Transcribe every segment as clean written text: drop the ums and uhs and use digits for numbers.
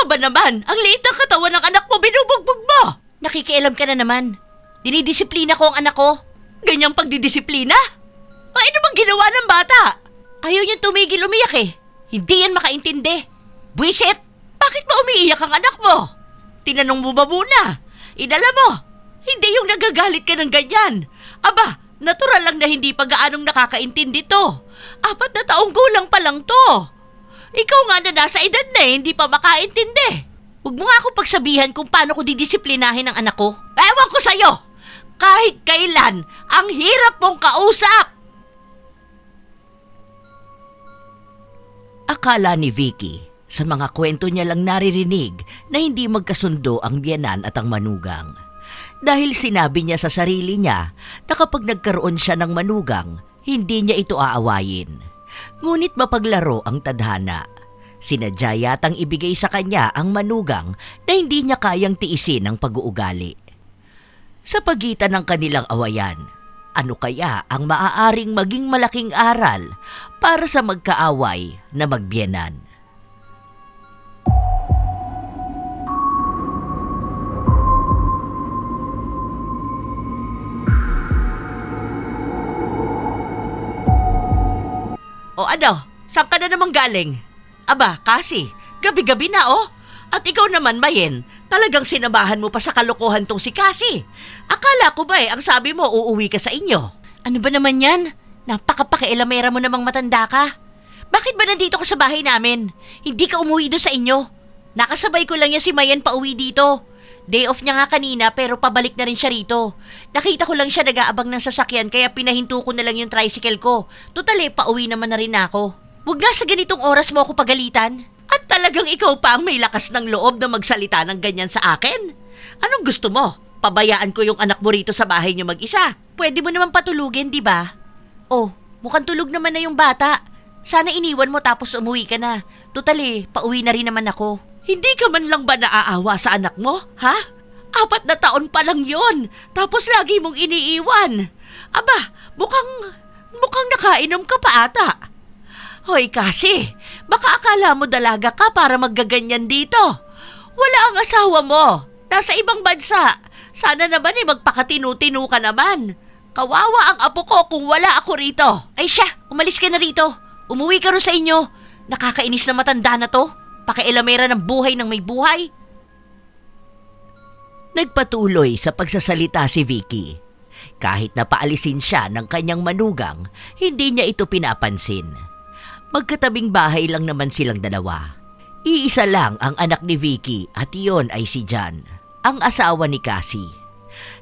ba naman? Ang liit ng katawan ng anak mo, binubugbog mo! Nakikialam ka na naman. Dinidisiplina ko ang anak ko. Ganyang pagdidisiplina? O ano bang ginawa ng bata? Ayaw niyang tumigil umiyak eh. Hindi yan makaintindi. Buisit, bakit ba umiiyak ang anak mo? Tinanong mo ba muna? Inala mo, hindi yung nagagalit ka ng ganyan. Aba, natural lang na hindi pa gaanong nakakaintindi to. 4 na taong gulang pa lang to. Ikaw nga na nasa edad na hindi pa makaintindi. Huwag mo nga ako pagsabihan kung paano ko didisiplinahin ang anak ko. Ewan ko sa'yo! Kahit kailan, ang hirap mong kausap! Akala ni Vicky, sa mga kwento niya lang naririnig na hindi magkasundo ang biyanan at ang manugang. Dahil sinabi niya sa sarili niya na kapag nagkaroon siya ng manugang, hindi niya ito aawayin. Ngunit mapaglaro ang tadhana. Sinadya yatang ibigay sa kanya ang manugang na hindi niya kayang tiisin ang pag-uugali. Sa pagitan ng kanilang awayan, ano kaya ang maaaring maging malaking aral para sa magkaaway na magbiyenan? O ano, saan ka na naman galing? Aba, kasi, gabi-gabi na oh. At ikaw naman, Mayen, talagang sinamahan mo pa sa kalokohan tong si Cassie. Akala ko ba ang sabi mo uuwi ka sa inyo? Ano ba naman yan? Napakapakialamera mo namang matanda ka. Bakit ba nandito ka sa bahay namin? Hindi ka umuwi doon sa inyo. Nakasabay ko lang yan si Mayen pa uwi dito. Day off niya nga kanina pero pabalik na rin siya rito. Nakita ko lang siya nag-aabang ng sasakyan kaya pinahinto ko na lang yung tricycle ko. Tutali, pauwi naman na rin ako. Huwag nga sa ganitong oras mo ako pagalitan. At talagang ikaw pa ang may lakas ng loob na magsalita ng ganyan sa akin. Anong gusto mo? Pabayaan ko yung anak mo rito sa bahay niyo mag-isa. Pwede mo naman patulugin, di ba? Oh, mukhang tulog naman na yung bata. Sana iniwan mo tapos umuwi ka na. Tutali, pauwi na rin naman ako. Hindi ka man lang ba naaawa sa anak mo, ha? 4 na taon pa lang yon, tapos lagi mong iniiwan. Aba, mukhang nakainom ka pa ata. Hoy kasi, baka akala mo dalaga ka para maggaganyan dito. Wala ang asawa mo, nasa ibang bansa. Sana naman magpakatinu-tinu ka naman. Kawawa ang apo ko kung wala ako rito. Ay siya, umalis ka na rito. Umuwi ka rin sa inyo. Nakakainis na matanda na to. Pakialamera ng buhay ng may buhay. Nagpatuloy sa pagsasalita si Vicky. Kahit napaalisin siya ng kanyang manugang, hindi niya ito pinapansin. Magkatabing bahay lang naman silang dalawa. Iisa lang ang anak ni Vicky at iyon ay si John, ang asawa ni Cassie.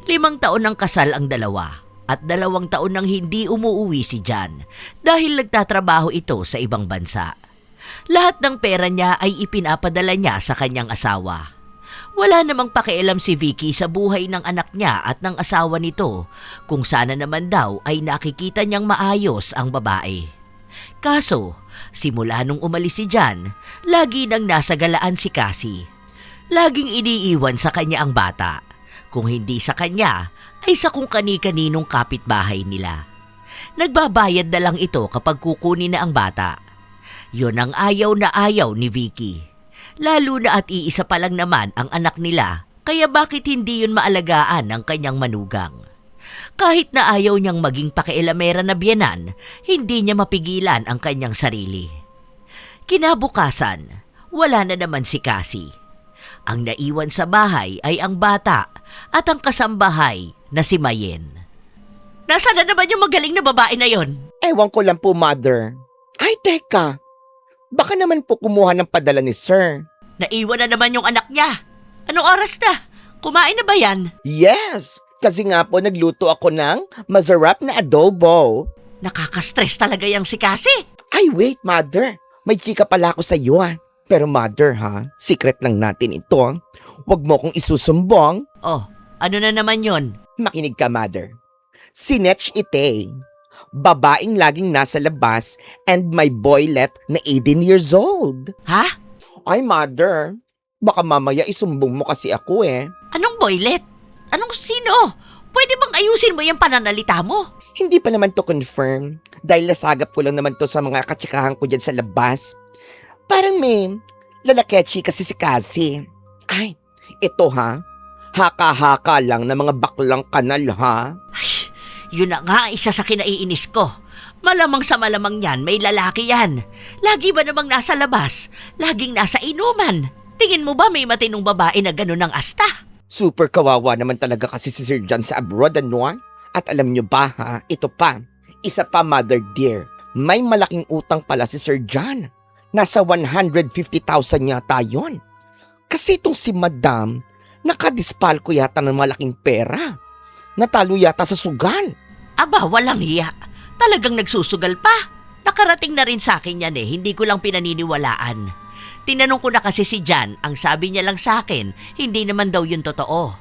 5 taon ng kasal ang dalawa at 2 taon nang hindi umuuwi si John dahil nagtatrabaho ito sa ibang bansa. Lahat ng pera niya ay ipinapadala niya sa kanyang asawa. Wala namang pakialam si Vicky sa buhay ng anak niya at ng asawa nito kung sana naman daw ay nakikita niyang maayos ang babae. Kaso, simula nung umalis si John, lagi nang nasa galaan si Cassie. Laging iniiwan sa kanya ang bata. Kung hindi sa kanya, ay sa kung kani-kaninong kapitbahay nila. Nagbabayad na lang ito kapag kukunin na ang bata. Yon ang ayaw na ayaw ni Vicky. Lalo na at iisa pa lang naman ang anak nila, kaya bakit hindi yun maalagaan ng kanyang manugang? Kahit na ayaw niyang maging pakialamera na biyenan, hindi niya mapigilan ang kanyang sarili. Kinabukasan, wala na naman si Cassie. Ang naiwan sa bahay ay ang bata at ang kasambahay na si Mayen. Nasaan na naman yung magaling na babae na yon? Ewan ko lang po, Mother. Ay, teka. Baka naman po kumuha ng padala ni Sir. Naiwan na naman yung anak niya. Anong oras na? Kumain na ba yan? Yes! Kasi nga po nagluto ako ng masarap na adobo. Nakaka-stress talaga yung si Cassie. Ay, wait, Mother. May chika pala ako sa iyo, ah. Pero Mother, ha? Secret lang natin ito, ah. Huwag mo kong isusumbong. Oh, ano na naman yon? Makinig ka, Mother. Si Netch Ite. Babaeng laging nasa labas and my boylet na 18 years old. Ha? Ay, Mother. Baka mamaya isumbong mo kasi ako eh. Anong boylet? Anong sino? Pwede bang ayusin mo yung pananalita mo? Hindi pa naman to confirm dahil nasagap ko lang naman to sa mga katsikahan ko dyan sa labas. Parang may Lalakechi kasi si Cassie. Ay, ito ha. Haka-haka lang na mga baklang kanal ha. Yun na nga, isa sa kinaiinis ko. Malamang sa malamang yan, may lalaki yan. Lagi ba namang nasa labas? Laging nasa inuman. Tingin mo ba may matinong babae na ganun ang asta? Super kawawa naman talaga kasi si Sir John sa abroad, ano? At alam nyo ba ha, ito pa. Isa pa, mother dear. May malaking utang pala si Sir John. Nasa 150,000 yata yun. Kasi itong si Madam, nakadispal ko yata ng malaking pera. Natalo yata sa sugal. Aba, walang hiya. Talagang nagsusugal pa. Nakarating na rin sa akin yan eh, hindi ko lang pinaniniwalaan. Tinanong ko na kasi si Jan, ang sabi niya lang sa akin, hindi naman daw yun totoo.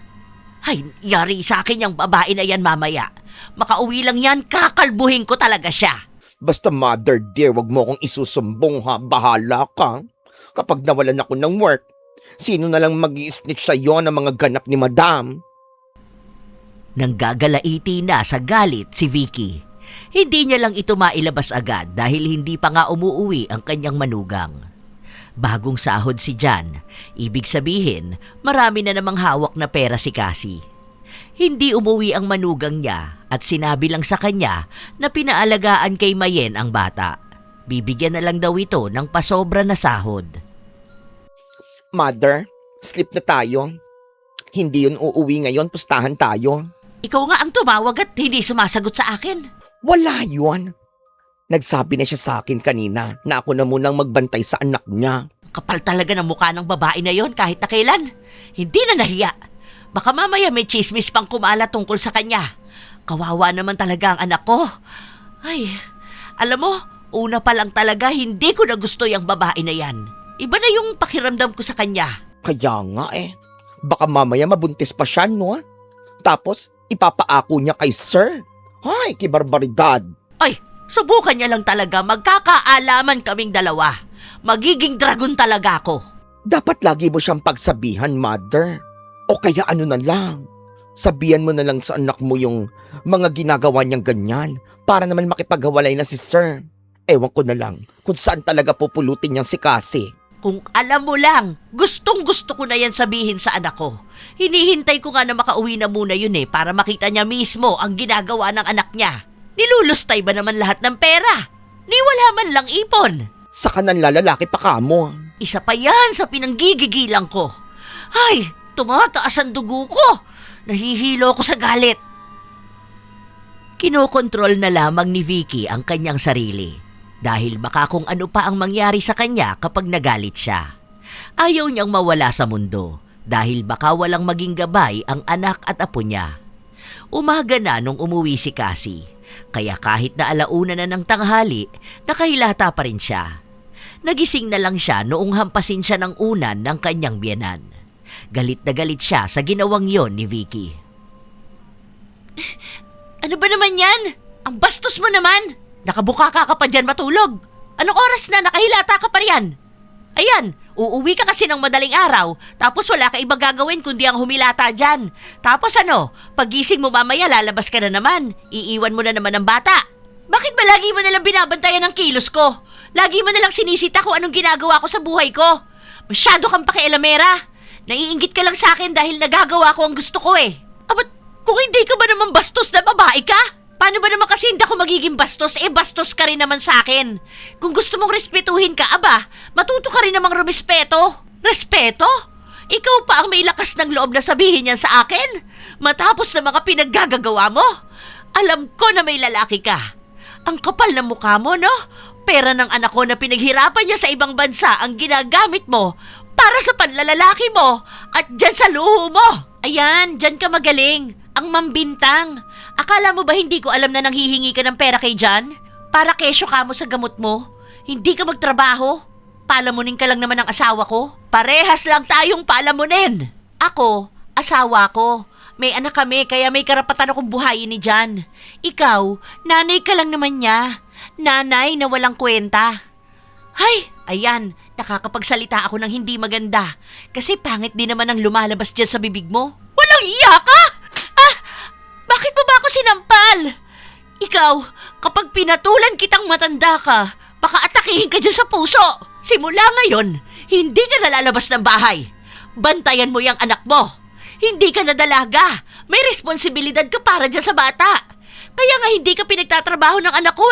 Ay, yari sa akin yung babae na yan mamaya. Makauwi lang yan, kakalbuhin ko talaga siya. Basta mother dear, wag mo akong isusumbong ha, bahala ka. Kapag nawalan ako ng work, sino na lang mag-i-snitch sa'yo ng mga ganap ni Madam? Nanggagalaiti na sa galit si Vicky. Hindi niya lang ito mailabas agad dahil hindi pa nga umuuwi ang kanyang manugang. Bagong sahod si Jan, ibig sabihin marami na namang hawak na pera si Cassie. Hindi umuwi ang manugang niya at sinabi lang sa kanya na pinaalagaan kay Mayen ang bata. Bibigyan na lang daw ito ng pasobra na sahod. Mother, sleep na tayo. Hindi yun uuwi ngayon, pustahan tayo. Ikaw nga ang tumawag at hindi sumasagot sa akin. Wala yun. Nagsabi na siya sa akin kanina na ako na munang magbantay sa anak niya. Kapal talaga ng mukha ng babae na yon kahit na kailan. Hindi na nahiya. Baka mamaya may chismis pang kumala tungkol sa kanya. Kawawa naman talaga ang anak ko. Ay, alam mo, una pa lang talaga hindi ko na gusto yung babae na yan. Iba na yung pakiramdam ko sa kanya. Kaya nga eh. Baka mamaya mabuntis pa siya, no? Tapos, ipapaako niya kay Sir. Ay, kibarbaridad. Ay, subukan niya lang talaga. Magkakaalaman kaming dalawa. Magiging dragon talaga ako. Dapat lagi mo siyang pagsabihan, mother. O kaya ano na lang. Sabihan mo na lang sa anak mo yung mga ginagawa niyang ganyan para naman makipaghiwalay na si Sir. Ewan ko na lang kung saan talaga pupulutin niyang si Cassie. Kung alam mo lang, gustong gusto ko na yan sabihin sa anak ko. Hinihintay ko nga na makauwi na muna yun eh para makita niya mismo ang ginagawa ng anak niya. Nilulustay ba naman lahat ng pera? Ni wala man lang ipon. Sa kanan lalaki pa kamo. Isa pa yan sa pinanggigigilang ko. Ay, tumataas ang dugo ko. Nahihilo ko sa galit. Kinokontrol na lamang ni Vicky ang kanyang sarili. Dahil baka kung ano pa ang mangyari sa kanya kapag nagalit siya. Ayaw niyang mawala sa mundo dahil baka walang maging gabay ang anak at apo niya. Umaga na nung umuwi si Cassie, kaya kahit na alauna na ng tanghali, nakahilata pa rin siya. Nagising na lang siya noong hampasin siya ng unan ng kanyang biyenan. Galit na galit siya sa ginawang yon ni Vicky. Ano ba naman yan? Ang bastos mo naman! Nakabuka ka pa dyan matulog. Anong oras na nakahilata ka pa riyan? Ayan, uuwi ka kasi ng madaling araw, tapos wala ka ibang gagawin kundi ang humilata dyan. Tapos ano, pagising mo mamaya lalabas ka na naman, iiwan mo na naman ang bata. Bakit ba lagi mo nalang binabantayan ng kilos ko? Lagi mo nalang sinisita kung anong ginagawa ko sa buhay ko. Masyado kang pakialamera. Naiinggit ka lang sa akin dahil nagagawa ko ang gusto ko eh. Abat, kung hindi ka ba naman bastos na babae ka? Paano ba naman kasi hindi ako magiging bastos? Eh, bastos ka rin naman sa akin. Kung gusto mong respetuhin ka, aba, matuto ka rin namang rumespeto. Respeto? Ikaw pa ang may lakas ng loob na sabihin yan sa akin? Matapos na mga pinaggagawa mo? Alam ko na may lalaki ka. Ang kapal ng mukha mo, no? Pera ng anak ko na pinaghirapan niya sa ibang bansa ang ginagamit mo para sa panlalalaki mo at dyan sa luho mo. Ayan, dyan ka magaling. Ang mambintang. Akala mo ba hindi ko alam na nanghihingi ka ng pera kay Jan? Para kesyo ka mo sa gamot mo? Hindi ka magtrabaho? Palamunin ka lang naman ng asawa ko? Parehas lang tayong palamunin. Ako, asawa ko. May anak kami kaya may karapatan akong buhayin ni Jan. Ikaw, nanay ka lang naman niya. Nanay na walang kwenta. Hay, ayan, nakakapagsalita ako ng hindi maganda. Kasi pangit din naman ang lumalabas dyan sa bibig mo. Walang iya ka! Bakit mo ba ako sinampal? Ikaw, kapag pinatulan kitang matanda ka, baka atakihin ka dyan sa puso. Simula ngayon, Hindi ka nalalabas ng bahay. Bantayan mo yung anak mo. Hindi ka na dalaga. May responsibilidad ka para dyan sa bata. Kaya nga hindi ka pinagtatrabaho ng anak ko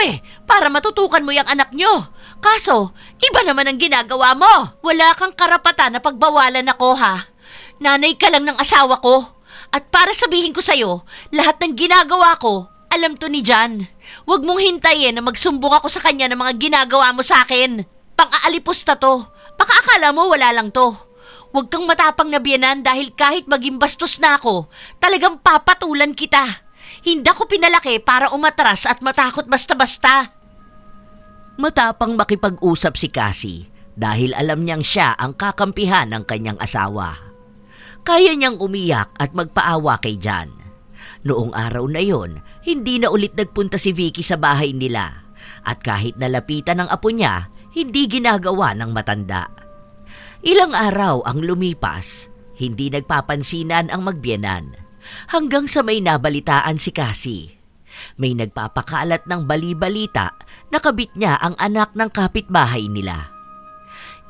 para matutukan mo yung anak nyo. Kaso, iba naman ang ginagawa mo. Wala kang karapatan na pagbawalan ako ha. Nanay ka lang ng asawa ko. At para sabihin ko sa'yo, lahat ng ginagawa ko, alam to ni John. Huwag mong hintayin na magsumbong ako sa kanya ng mga ginagawa mo sa akin. Pang-aalipos na to. Baka akala mo wala lang to. Huwag kang matapang na biyanan dahil kahit maging bastos na ako, talagang papatulan kita. Hindi ako pinalaki para umatras at matakot basta-basta. Matapang makipag-usap si Cassie dahil alam niyang siya ang kakampihan ng kanyang asawa. Kaya niyang umiyak at magpaawa kay John. Noong araw na yon, hindi na ulit nagpunta si Vicky sa bahay nila at kahit nalapitan ng apo niya, hindi ginagawa ng matanda. Ilang araw ang lumipas, hindi nagpapansinan ang magbiyenan hanggang sa may nabalitaan si Cassie. May nagpapakalat ng bali-balita na kabit niya ang anak ng kapitbahay nila.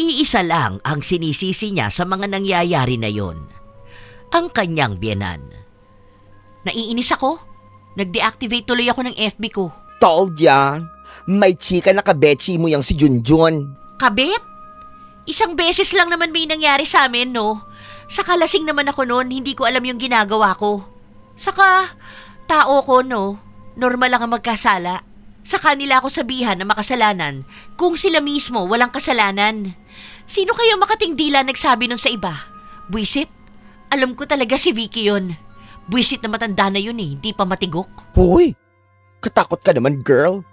Iisa lang ang sinisisi niya sa mga nangyayari na yon. Ang kanyang biyenan. Naiinis ako. Nag-deactivate tuloy ako ng FB ko. Told ya, may chika na kabechi mo yang si Junjun. Kabit? Isang beses lang naman may nangyari sa amin, no? Saka lasing naman ako noon, hindi ko alam yung ginagawa ko. Saka, tao ko, no? Normal lang ang magkasala. Saka nila ako sabihan na makasalanan kung sila mismo walang kasalanan. Sino kaya makatingdila nagsabi nun sa iba? Buisit? Alam ko talaga si Vicky yun. Buisit na matanda na yun hindi pa matigok. Hoy, katakot ka naman girl.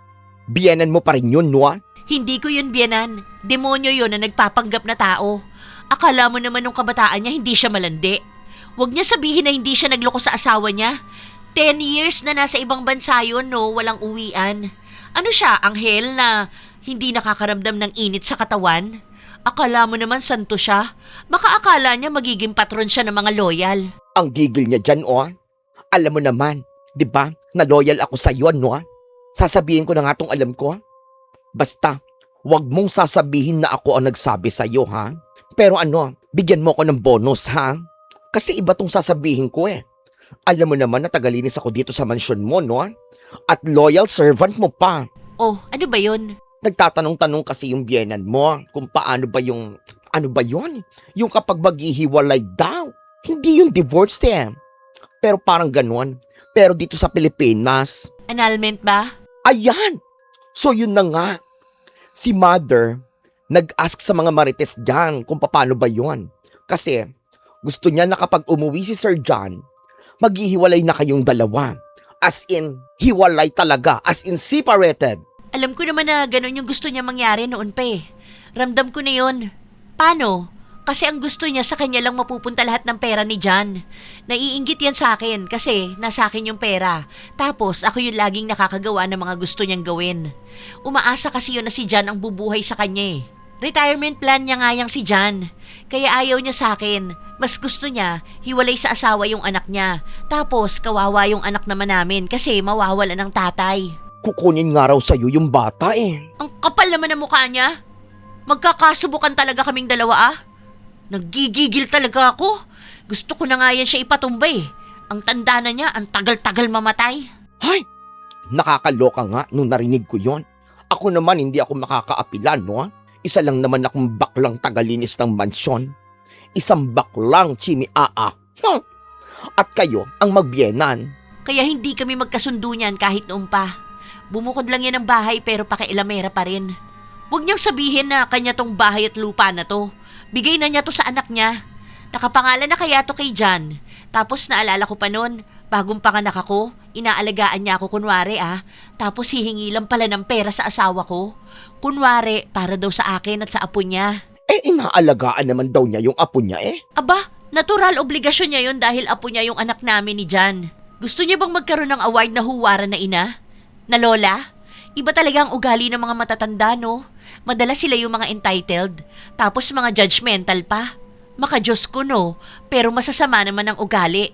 Biyanan mo pa rin yun, no? Hindi ko yun biyanan. Demonyo yun na nagpapanggap na tao. Akala mo naman nung kabataan niya hindi siya malandi. Huwag niya sabihin na hindi siya nagloko sa asawa niya. 10 years na nasa ibang bansa yun, no? Walang uwian. Ano siya, anghel na hindi nakakaramdam ng init sa katawan? Akala mo naman santo siya. Baka akala niya magiging patron siya ng mga loyal. Ang gigil niya dyan, Alam mo naman, di ba, na loyal ako sa iyo, no? Sasabihin ko na nga tong alam ko. Basta, wag mong sasabihin na ako ang nagsabi sa iyo, ha? Pero bigyan mo ako ng bonus, ha? Kasi iba tong sasabihin ko, Alam mo naman na tagalinis ako dito sa mansyon mo, no? At loyal servant mo pa. Oh, ano ba yun? Nagtatanong-tanong kasi yung biyenan mo kung paano ba yung, ano ba yun? Yung kapag maghihiwalay daw. Hindi yung divorce Pero parang ganon. Pero dito sa Pilipinas. Annulment ba? Ayan! So yun na nga. Si mother, nag-ask sa mga marites dyan kung paano ba yun. Kasi gusto niya na kapag umuwi si Sir John, maghihiwalay na kayong dalawa. As in, hiwalay talaga. As in, separated. Alam ko naman na ganun yung gusto niya mangyari noon pa Ramdam ko na yun. Paano? Kasi ang gusto niya sa kanya lang mapupunta lahat ng pera ni John. Naiinggit yan sa akin kasi nasa akin yung pera. Tapos ako yung laging nakakagawa ng mga gusto niyang gawin. Umaasa kasi yun na si John ang bubuhay sa kanya Retirement plan niya nga yang si John. Kaya ayaw niya sa akin. Mas gusto niya, hiwalay sa asawa yung anak niya. Tapos kawawa yung anak naman namin kasi mawawala ng tatay. Kukunin nga raw sa'yo yung bata Ang kapal naman ng mukha niya. Magkakasubukan talaga kaming dalawa Naggigigil talaga ako. Gusto ko na nga yan siya ipatumbay. Ang tanda na niya, ang tagal-tagal mamatay. Hay! Nakakaloka nga nung narinig ko yon. Ako naman hindi ako makakaapilan, no? Isa lang naman akong baklang tagalinis ng mansyon. Isang baklang chimiaa. At kayo ang magbiyenan. Kaya hindi kami magkasundo niyan kahit noon pa. Bumukod lang yan ng bahay pero pakailamera pa rin. Huwag niyang sabihin na kanya tong bahay at lupa na to. Bigay na niya to sa anak niya. Nakapangalan na kaya to kay John. Tapos naalala ko pa noon, bagong panganak ako, inaalagaan niya ako kunwari Tapos hihingi lang pala ng pera sa asawa ko. Kunwari, para daw sa akin at sa apo niya. Inaalagaan naman daw niya yung apo niya Aba, natural obligasyon niya yun dahil apo niya yung anak namin ni John. Gusto niya bang magkaroon ng award na huwaran na ina? Na lola? Iba talaga ang ugali ng mga matatanda, no? Madalas sila yung mga entitled, tapos mga judgmental pa. Maka-Diyos ko, no? Pero masasama naman ang ugali.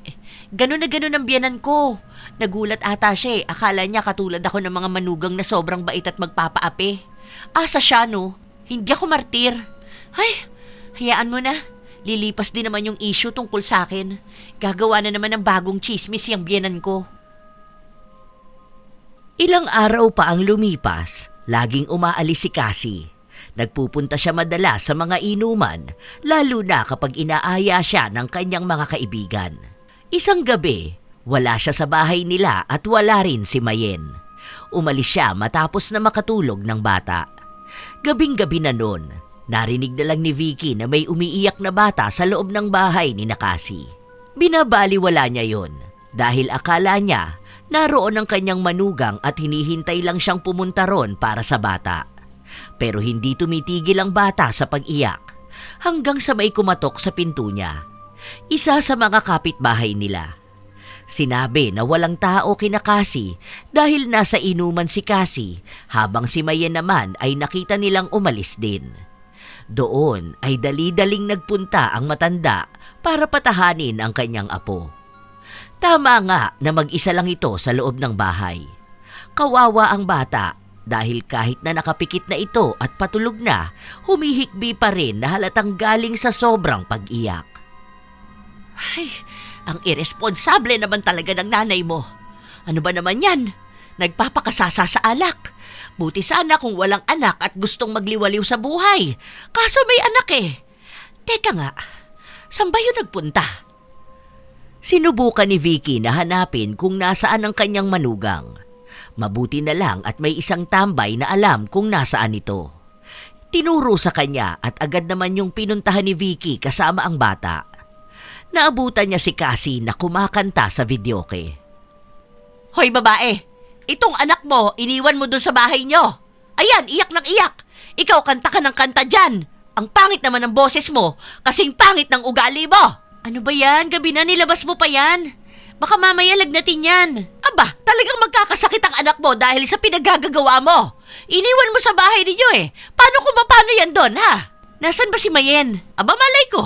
Ganun na ganun ang biyanan ko. Nagulat ata siya Akala niya katulad ako ng mga manugang na sobrang bait at magpapaapi. Asa siya, no? Hindi ako martir. Ay, Hayaan mo na. Lilipas din naman yung issue tungkol sa akin. Gagawa na naman ng bagong chismis yung biyenan ko. Ilang araw pa ang lumipas, laging umaalis si Cassie. Nagpupunta siya madalas sa mga inuman, lalo na kapag inaaya siya ng kanyang mga kaibigan. Isang gabi, wala siya sa bahay nila at wala rin si Mayen. Umalis siya matapos na makatulog ng bata. Gabing-gabi na noon, narinig na lang ni Vicky na may umiiyak na bata sa loob ng bahay ni Cassie. Binabaliwala niya yon dahil akala niya naroon ang kanyang manugang at hinihintay lang siyang pumunta ron para sa bata. Pero hindi tumitigil ang bata sa pag-iyak hanggang sa may kumatok sa pinto niya. Isa sa mga kapitbahay nila. Sinabi na walang tao kina Cassie dahil nasa inuman si Cassie habang si Mayen naman ay nakita nilang umalis din. Doon ay dali-daling nagpunta ang matanda para patahanin ang kanyang apo. Tama nga na mag-isa lang ito sa loob ng bahay. Kawawa ang bata dahil kahit na nakapikit na ito at patulog na, humihikbi pa rin na halatang galing sa sobrang pag-iyak. Ay, ang irresponsable naman talaga ng nanay mo. Ano ba naman yan? Nagpapakasasa sa alak. Buti sana kung walang anak at gustong magliwaliw sa buhay. Kaso may anak eh. Teka nga, saan ba yun nagpunta? Sinubukan ni Vicky na hanapin kung nasaan ang kanyang manugang. Mabuti na lang at may isang tambay na alam kung nasaan ito. Tinuro sa kanya at agad naman yung pinuntahan ni Vicky kasama ang bata. Naabutan niya si Cassie na kumakanta sa videoke. Hoy babae, itong anak mo, iniwan mo doon sa bahay nyo. Ayan, iyak ng iyak. Ikaw kanta ka ng kanta dyan. Ang pangit naman ng boses mo, kasing pangit ng ugali mo. Ano ba yan? Gabi na nilabas mo pa yan. Baka mamaya lagnatin yan. Aba, talagang magkakasakit ang anak mo dahil sa pinaggagawa mo. Iniwan mo sa bahay ninyo eh. Paano kung mapano yan doon, ha? Nasaan ba si Mayen? Aba, malay ko.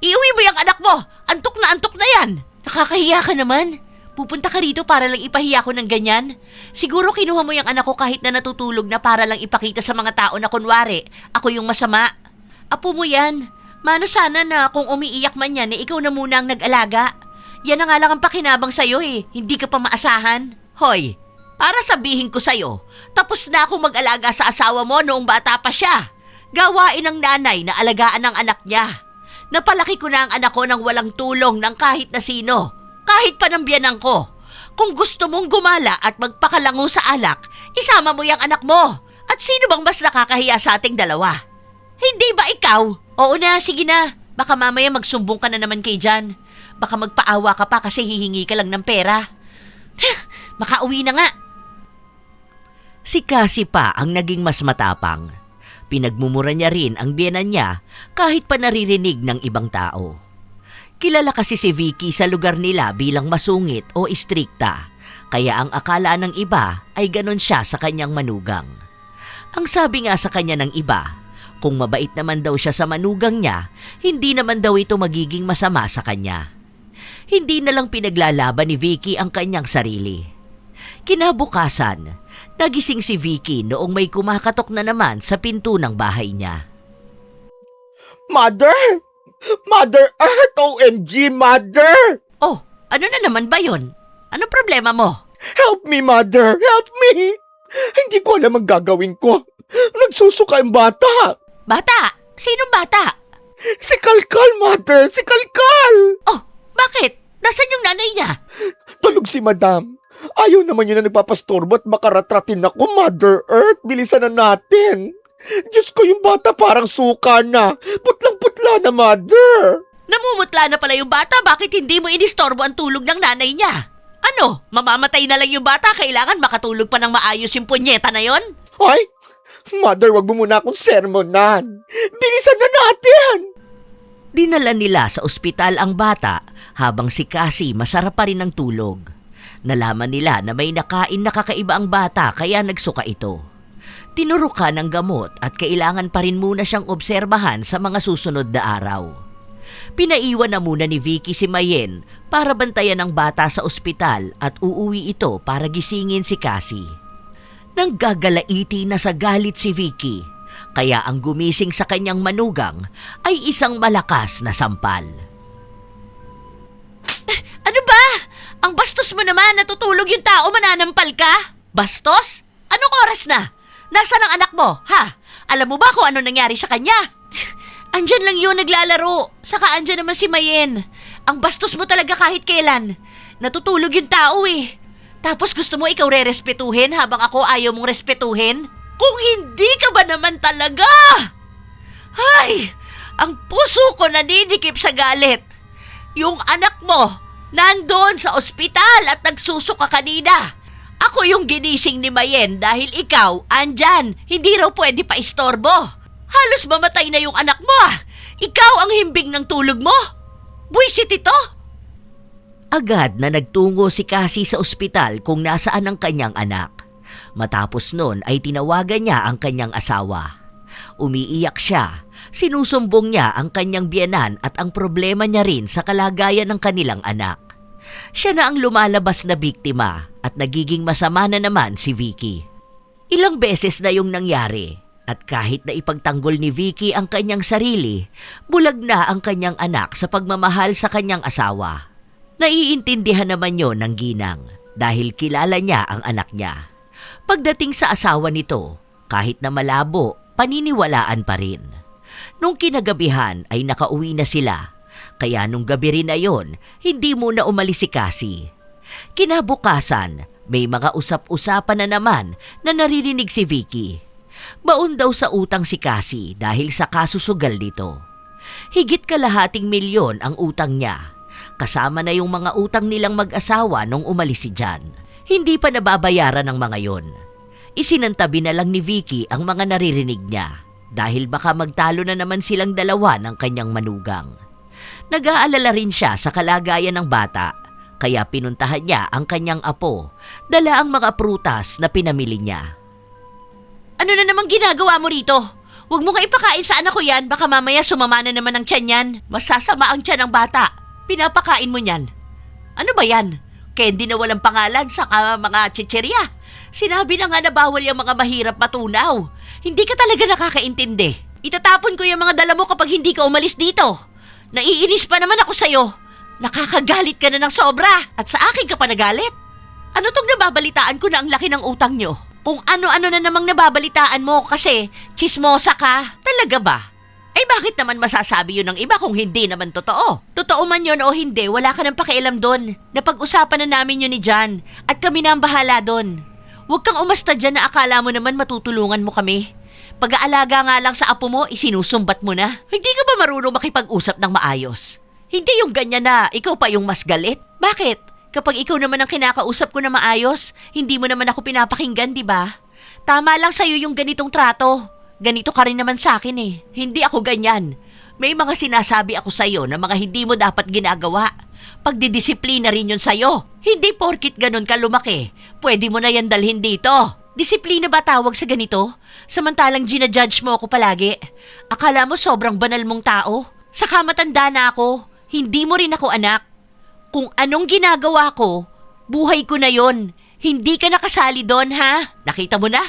Iuwi mo yung anak mo. Antok na yan. Nakakahiya ka naman. Pupunta ka rito para lang ipahiya ko ng ganyan. Siguro kinuha mo yung anak ko kahit na natutulog na para lang ipakita sa mga tao na kunwari, ako yung masama. Apo mo yan. Mano sana na kung umiiyak man yan, ikaw na muna ang nag-alaga. Yan na nga lang ang pakinabang sa'yo eh. Hindi ka pa maasahan. Hoy, para sabihin ko sa'yo, tapos na ako mag-alaga sa asawa mo noong bata pa siya. Gawain ng nanay na alagaan ang anak niya. Napalaki ko na ang anak ko nang walang tulong ng kahit na sino. Kahit pa ng biyanan ko. Kung gusto mong gumala at magpakalango sa alak, isama mo yung anak mo. At sino bang mas nakakahiya sa ating dalawa? Hindi ba ikaw? Oo na, sige na. Baka mamaya magsumbong ka na naman kay Jan. Baka magpaawa ka pa kasi hihingi ka lang ng pera. Makauwi na nga. Si Cassie pa ang naging mas matapang. Pinagmumura niya rin ang biyenan niya kahit pa naririnig ng ibang tao. Kilala kasi si Vicky sa lugar nila bilang masungit o istrikta, kaya ang akala ng iba ay ganon siya sa kanyang manugang. Ang sabi nga sa kanya ng iba, kung mabait naman daw siya sa manugang niya, hindi naman daw ito magiging masama sa kanya. Hindi na lang pinaglalaban ni Vicky ang kanyang sarili. Kinabukasan, nagising si Vicky noong may kumakatok na naman sa pinto ng bahay niya. Mother! Mother Earth! OMG, Mother! Oh, ano na naman ba yun? Ano problema mo? Help me, Mother! Help me! Hindi ko alam ang gagawin ko. Nagsusuka yung bata. Bata? Sinong bata? Si Kalkal, Mother! Si Kalkal! Oh, bakit? Nasaan yung nanay niya? Tulog si Madam. Ayaw naman yun na nagpapastorbo at makaratratin ako, Mother Earth. Bilisan na natin. Diyos ko, yung bata parang suka na. Putlang-putla na, Mother. Namumutla na pala yung bata, bakit hindi mo inistorbo ang tulog ng nanay niya? Ano, mamamatay na lang yung bata, kailangan makatulog pa ng maayos yung punyeta na yon? Ay, Mother, wag mo muna akong sermonan. Bilisan na natin. Dinala nila sa ospital ang bata habang si Cassie masarap pa rin ang tulog. Nalaman nila na may nakain na kakaiba ang bata kaya nagsuka ito. Tinurukan ng gamot at kailangan pa rin muna siyang obserbahan sa mga susunod na araw. Pinaiwan na muna ni Vicky si Mayen para bantayan ang bata sa ospital at uuwi ito para gisingin si Cassie. Nang gagalaiti na sa galit si Vicky, Kaya ang gumising sa kanyang manugang ay isang malakas na sampal. Ano ba? Ang bastos mo naman, natutulog yung tao, mananampal ka? Bastos? Anong oras na? Nasaan ang anak mo, ha? Alam mo ba kung ano nangyari sa kanya? Andyan lang yun, naglalaro. Saka andyan naman si Mayen. Ang bastos mo talaga kahit kailan. Natutulog yung tao eh. Tapos gusto mo ikaw re-respetuhin habang ako ayaw mong respetuhin? Kung hindi ka ba naman talaga? Ay, ang puso ko naninikip sa galit. Yung anak mo, nandoon sa ospital at nagsusuka kanina. Ako yung ginising ni Mayen dahil ikaw, andyan, hindi raw pwede pa istorbo. Halos mamatay na yung anak mo ah. Ikaw ang himbing ng tulog mo. Buisit ito. Agad na nagtungo si Cassie sa ospital kung nasaan ang kanyang anak. Matapos nun ay tinawagan niya ang kanyang asawa. Umiiyak siya. Sinusumbong niya ang kanyang biyenan at ang problema niya rin sa kalagayan ng kanilang anak. Siya na ang lumalabas na biktima at nagiging masama na naman si Vicky. Ilang beses na yung nangyari at kahit na ipagtanggol ni Vicky ang kanyang sarili, bulag na ang kanyang anak sa pagmamahal sa kanyang asawa. Naiintindihan naman yon ng ginang dahil kilala niya ang anak niya. Pagdating sa asawa nito, kahit na malabo, paniniwalaan pa rin. Nung kinagabihan ay nakauwi na sila, kaya nung gabi rin na yon, hindi muna umalis si Cassie. Kinabukasan, may mga usap-usapan na naman na naririnig si Vicky. Baon daw sa utang si Cassie dahil sa kasusugal nito. Higit kalahating milyon ang utang niya. Kasama na yung mga utang nilang mag-asawa nung umalis si John. Hindi pa nababayaran ng mga yon. Isinantabi na lang ni Vicky ang mga naririnig niya dahil baka magtalo na naman silang dalawa ng kanyang manugang. Nag-aalala rin siya sa kalagayan ng bata, kaya pinuntahan niya ang kanyang apo, dala ang mga prutas na pinamili niya. Ano na namang ginagawa mo rito? Huwag mo nga ipakain sa anak ko yan, baka mamaya sumama na naman ang tiyan yan. Masasama ang tiyan ng bata. Pinapakain mo niyan. Ano ba yan? Candy na walang pangalan sa mga chicherya. Sinabi na nga na bawal yung mga mahirap matunaw. Hindi ka talaga nakakaintindi. Itatapon ko yung mga dala mo kapag hindi ka umalis dito. Naiinis pa naman ako sa'yo. Nakakagalit ka na ng sobra at sa akin ka pa nagalit. Ano tong nababalitaan ko na ang laki ng utang nyo? Kung ano-ano na namang nababalitaan mo kasi chismosa ka. Talaga ba? Ay bakit naman masasabi yun ng iba kung hindi naman totoo? Totoo man yun o hindi, wala ka nang pakialam doon. Napag-usapan na namin yun ni John at kami na ang bahala doon. Huwag kang umasta dyan na akala mo naman matutulungan mo kami. Pag-aalaga nga lang sa apo mo, isinusumbat mo na. Hindi ka ba marunong makipag-usap ng maayos? Hindi yung ganyan na ikaw pa yung mas galit. Bakit? Kapag ikaw naman ang kinakausap ko na maayos, hindi mo naman ako pinapakinggan, di ba? Tama lang sa'yo yung ganitong trato. Ganito ka rin naman sa akin eh. Hindi ako ganyan. May mga sinasabi ako sa'yo na mga hindi mo dapat ginagawa. Pagdidisiplina rin yun sa'yo. Hindi porkit ganun ka lumaki, pwede mo na yan dalhin dito. Disiplina ba tawag sa ganito? Samantalang ginajudge mo ako palagi. Akala mo sobrang banal mong tao? Saka matanda na ako, hindi mo rin ako anak. Kung anong ginagawa ko, buhay ko na yon. Hindi ka nakasali doon, ha? Nakita mo na?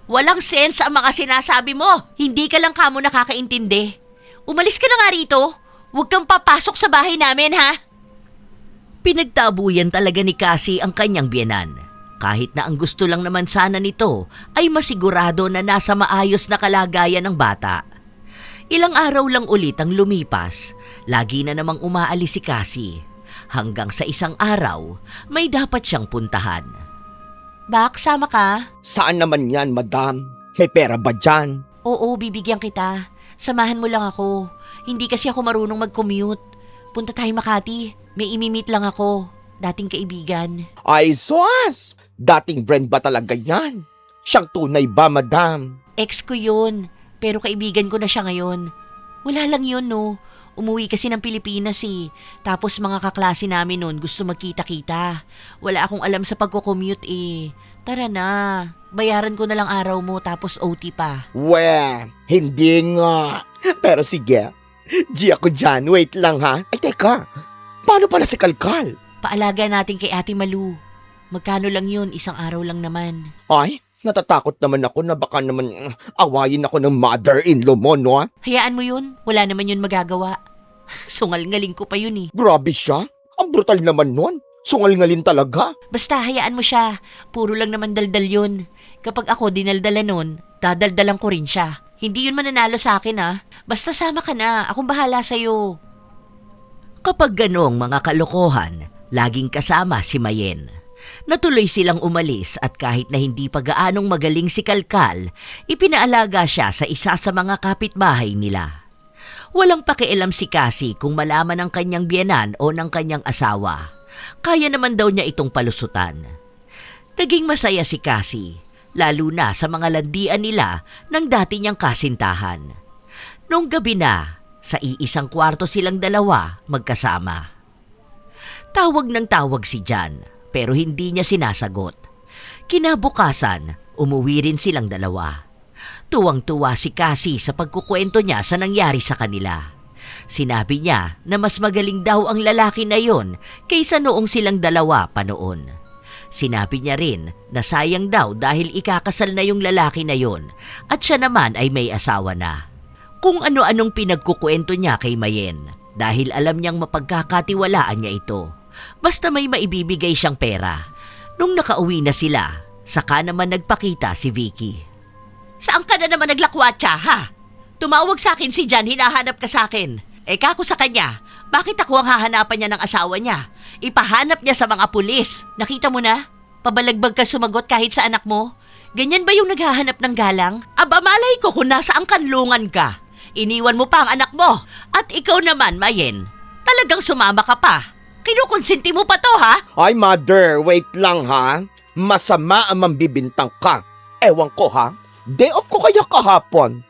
Walang sense ang mga sinasabi mo. Hindi ka lang kamo nakakaintindi. Umalis ka na nga rito. Huwag kang papasok sa bahay namin, ha? Pinagtabuyan talaga ni Cassie ang kanyang biyenan. Kahit na ang gusto lang naman sana nito ay masigurado na nasa maayos na kalagayan ng bata. Ilang araw lang ulit ang lumipas. Lagi na namang umaalis si Cassie. Hanggang sa isang araw, may dapat siyang puntahan. Bak, sama ka? Saan naman yan, madam? May pera ba dyan? Oo, bibigyan kita. Samahan mo lang ako. Hindi kasi ako marunong mag-commute. Punta tayo Makati. May imimit lang ako. Dating kaibigan. Ay, sus! Dating friend ba talaga yan? Siyang tunay ba, madam? Ex ko yun. Pero kaibigan ko na siya ngayon. Wala lang yun, no? Umuwi kasi ng Pilipinas eh. Tapos mga kaklase namin nun gusto magkita-kita. Wala akong alam sa pagko-commute eh. Tara na. Bayaran ko na lang araw mo tapos OT pa. Well, hindi nga. Pero sige. G ako dyan. Wait lang ha. Ay teka. Paano pala si Kalkal? Paalaga natin kay Ate Malu. Magkano lang yun? Isang araw lang naman. Ay, Natatakot naman ako na baka naman awayin ako ng mother-in-law mo, no? Hayaan mo yun, wala naman yun magagawa. Sungal-ngaling ko pa yun eh. Grabe siya. Ang brutal naman nun. Sungal-ngalin talaga. Basta hayaan mo siya, puro lang naman daldal yun. Kapag ako dinaldala nun, dadaldalan ko rin siya. Hindi yun mananalo sa akin ah. Basta sama ka na, akong bahala sa'yo. Kapag ganong mga kalokohan, laging kasama si Mayen. Natuloy silang umalis at kahit na hindi pa gaanong magaling si Kalkal, ipinaalaga siya sa isa sa mga kapitbahay nila. Walang pakialam si Cassie kung malaman ng kanyang biyenan o ng kanyang asawa. Kaya naman daw niya itong palusutan. Naging masaya si Cassie, lalo na sa mga landian nila ng dati niyang kasintahan. Noong gabi na, sa iisang kwarto silang dalawa magkasama. Tawag ng tawag si Jan, pero hindi niya sinasagot. Kinabukasan, umuwi rin silang dalawa. Tuwang-tuwa si Cassie sa pagkukwento niya sa nangyari sa kanila. Sinabi niya na mas magaling daw ang lalaki na yon kaysa noong silang dalawa pa noon. Sinabi niya rin na sayang daw dahil ikakasal na yung lalaki na yon at siya naman ay may asawa na. Kung ano-anong pinagkukwento niya kay Mayen dahil alam niyang mapagkakatiwalaan niya ito. Basta may maibibigay siyang pera. Nung nakauwi na sila, saka naman nagpakita si Vicky. Saan ka na naman naglakwatsa ha? Tumawag sa akin si Jan, hinahanap ka sa akin. Kako sa kanya, bakit ako ang hahanapan niya ng asawa niya? Ipahanap niya sa mga pulis. Nakita mo na? Pabalagbag ka sumagot kahit sa anak mo? Ganyan ba yung naghahanap ng galang? Aba malay ko kung nasaan kanlungan ka. Iniwan mo pa ang anak mo. At ikaw naman, Mayen, talagang sumama ka pa. Kinukonsinti mo pa to, ha? Ay, mother, wait lang ha. Masama ang mambibintang ka. Ewan ko ha. Day off ko kaya kahapon.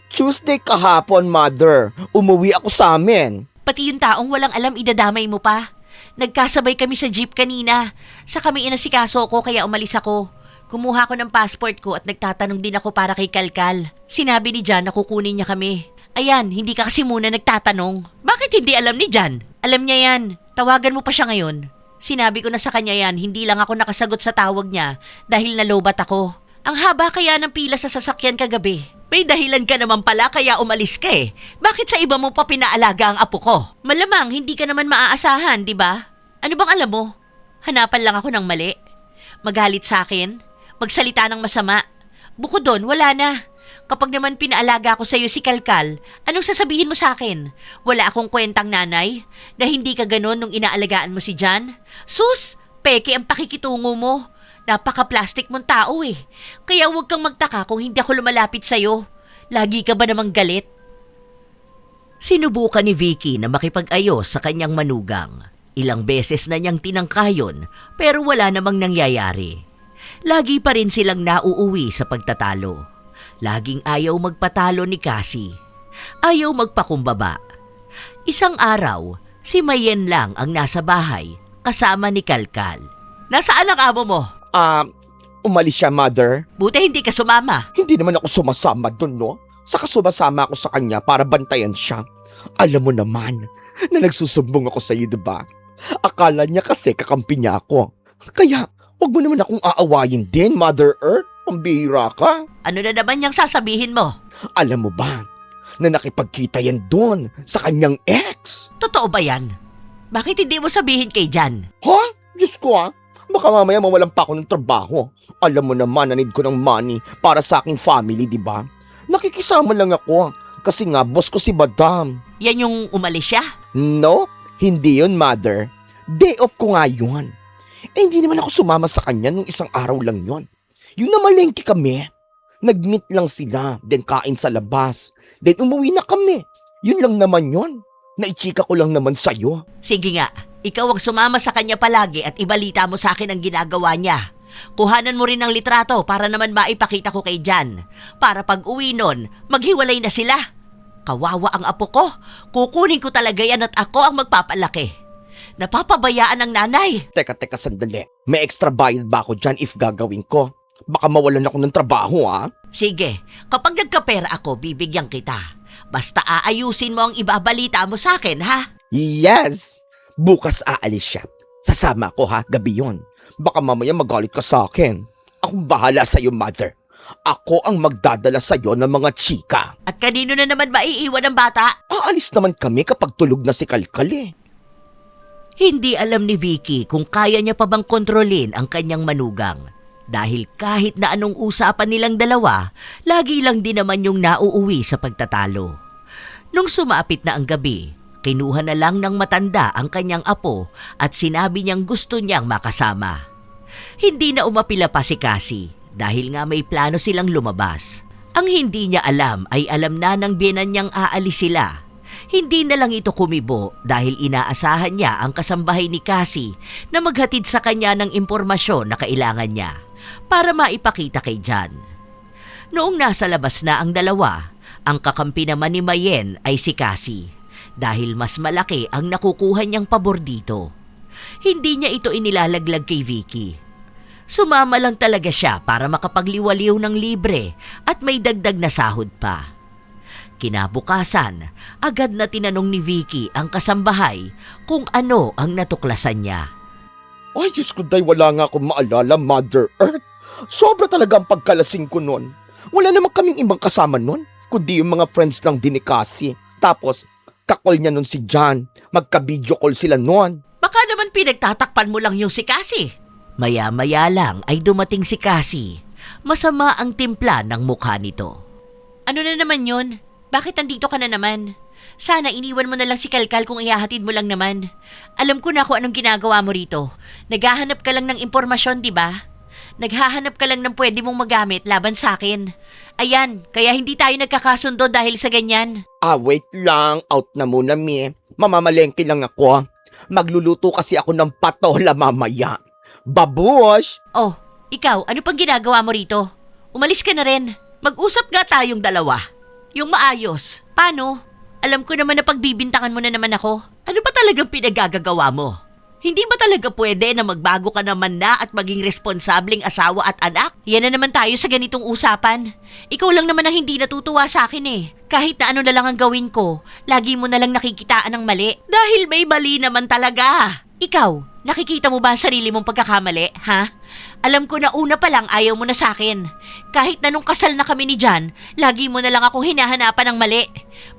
Tuesday kahapon, mother. Umuwi ako sa amin. Pati yung taong walang alam idadamay mo pa. Nagkasabay kami sa jeep kanina. Sa kami inasikaso ko kaya umalis ako. Kumuha ko ng passport ko at nagtatanong din ako para kay Kalkal. Sinabi ni Jan na kukunin niya kami. Ayan, hindi ka kasi muna nagtatanong. Bakit hindi alam ni Jan? Alam niya yan. Tawagan mo pa siya ngayon. Sinabi ko na sa kanya yan, hindi lang ako nakasagot sa tawag niya dahil nalobat ako. Ang haba kaya ng pila sa sasakyan kagabi. May dahilan ka naman pala kaya umalis ka eh. Bakit sa iba mo pa pinaalaga ang apo ko? Malamang hindi ka naman maaasahan, di ba? Ano bang alam mo? Hanapan lang ako ng mali. Magalit sa akin? Magsalita ng masama? Bukod doon, wala na. Kapag naman pinaalaga ko sa'yo si Kalkal, anong sasabihin mo sa akin? Wala akong kwentang nanay? Na hindi ka ganon nung inaalagaan mo si Jan? Sus! Peke ang pakikitungo mo. Napaka-plastic mong tao eh. Kaya huwag kang magtaka kung hindi ako lumalapit sa'yo. Lagi ka ba namang galit? Sinubukan ni Vicky na makipag-ayos sa kanyang manugang. Ilang beses na niyang tinangkayon pero wala namang nangyayari. Lagi pa rin silang nauuwi sa pagtatalo. Laging ayaw magpatalo ni Cassie. Ayaw magpakumbaba. Isang araw, si Mayen lang ang nasa bahay kasama ni Kalkal. Nasaan ang amo mo? Umalis siya, mother. Buti hindi ka sumama. Hindi naman ako sumasama dun, no? Saka sumasama ako sa kanya para bantayan siya. Alam mo naman na nagsusumbong ako sa iyo, diba? Akala niya kasi kakampi niya ako. Kaya, wag mo naman akong aawayin din, Mother Earth. Pambihira ka. Ano na naman yung sasabihin mo? Alam mo ba na nakipagkita yan doon sa kanyang ex? Totoo ba yan? Bakit hindi mo sabihin kay Jan? Ha? Diyos ko ha? Baka mamaya mawalan pa ako ng trabaho. Alam mo naman na need ko ng money para sa aking family, di ba? Nakikisama lang ako kasi nga boss ko si Madam. Yan yung umalis siya? No, hindi yun, Mother. Day off ko nga yun. Hindi naman ako sumama sa kanya nung isang araw lang yun. Yung namalengke kami, nag-meet lang sila, then kain sa labas, then umuwi na kami. Yun lang naman yun. Naichika ko lang naman sa'yo. Sige nga, ikaw ang sumama sa kanya palagi at ibalita mo sa akin ang ginagawa niya. Kuhanan mo rin ng litrato para naman maipakita ko kay Jan. Para pag uwi nun, maghiwalay na sila. Kawawa ang apo ko. Kukunin ko talaga yan at ako ang magpapalaki. Napapabayaan ng nanay. Teka, sandali. May extra bayad ba ako dyan if gagawin ko? Baka mawalan ako ng trabaho, ha? Sige, kapag nagkapera ako, bibigyan kita. Basta aayusin mo ang ibabalita mo sa akin, ha? Yes! Bukas aalis siya. Sasama ako, ha? Gabi yun. Baka mamaya magalit ka sa akin. Ako akong bahala sa'yo, mother. Ako ang magdadala sa'yo ng mga chika. At kanino na naman ba iiwan ang bata? Aalis naman kami kapag tulog na si Kalkal eh. Hindi alam ni Vicky kung kaya niya pa bang kontrolin ang kanyang manugang. Dahil kahit na anong usapan nilang dalawa, lagi lang din naman yung nauuwi sa pagtatalo. Nung sumapit na ang gabi, kinuha na lang ng matanda ang kanyang apo at sinabi niyang gusto niyang makasama. Hindi na umapila pa si Cassie dahil nga may plano silang lumabas. Ang hindi niya alam ay alam na ng biyenan niyang aalis sila. Hindi na lang ito kumibo dahil inaasahan niya ang kasambahay ni Cassie na maghatid sa kanya ng impormasyon na kailangan niya para maipakita kay John. Noong nasa labas na ang dalawa, ang kakampi naman ni Mayen ay si Cassie dahil mas malaki ang nakukuha niyang pabor dito. Hindi niya ito inilalaglag kay Vicky. Sumama lang talaga siya para makapagliwaliw ng libre at may dagdag na sahod pa. Kinabukasan, agad na tinanong ni Vicky ang kasambahay kung ano ang natuklasan niya. Ay, Diyos ko, day, wala nga akong maalala, Mother Earth. Sobra talaga ang pagkalasing ko nun. Wala naman kaming ibang kasama nun, kundi yung mga friends lang din ni Cassie. Tapos, kakol niya nun si John. Magka-video call sila nun. Baka naman pinagtatakpan mo lang yung si Cassie. Maya-maya lang ay dumating si Cassie. Masama ang timpla ng mukha nito. Ano na naman yun? Bakit nandito ka na naman? Sana iniwan mo na lang si Kalkal kung ihahatid mo lang naman. Alam ko na kung anong ginagawa mo rito. Naghahanap ka lang ng impormasyon, di ba? Naghahanap ka lang ng pwede mong magamit laban sa akin. Ayan, kaya hindi tayo nagkakasundo dahil sa ganyan. Wait lang. Out na muna, mi. Mamamalengke lang ako. Magluluto kasi ako ng patola mamaya. Babush! Oh, ikaw, ano pang ginagawa mo rito? Umalis ka na rin. Mag-usap nga tayong dalawa. Yung maayos. Paano? Alam ko naman na pagbibintangan mo na naman ako. Ano ba talagang pinagagagawa mo? Hindi ba talaga pwede na magbago ka naman na at maging responsableng asawa at anak? Yan na naman tayo sa ganitong usapan. Ikaw lang naman ang hindi natutuwa sa akin eh. Kahit na ano na lang ang gawin ko, lagi mo na lang nakikitaan ng mali. Dahil may mali naman talaga. Ikaw, nakikita mo ba ang sarili mong pagkakamali, ha? Alam ko na una pa lang ayaw mo na sa akin. Kahit na nung kasal na kami ni John, lagi mo na lang akong hinahanapan ng mali.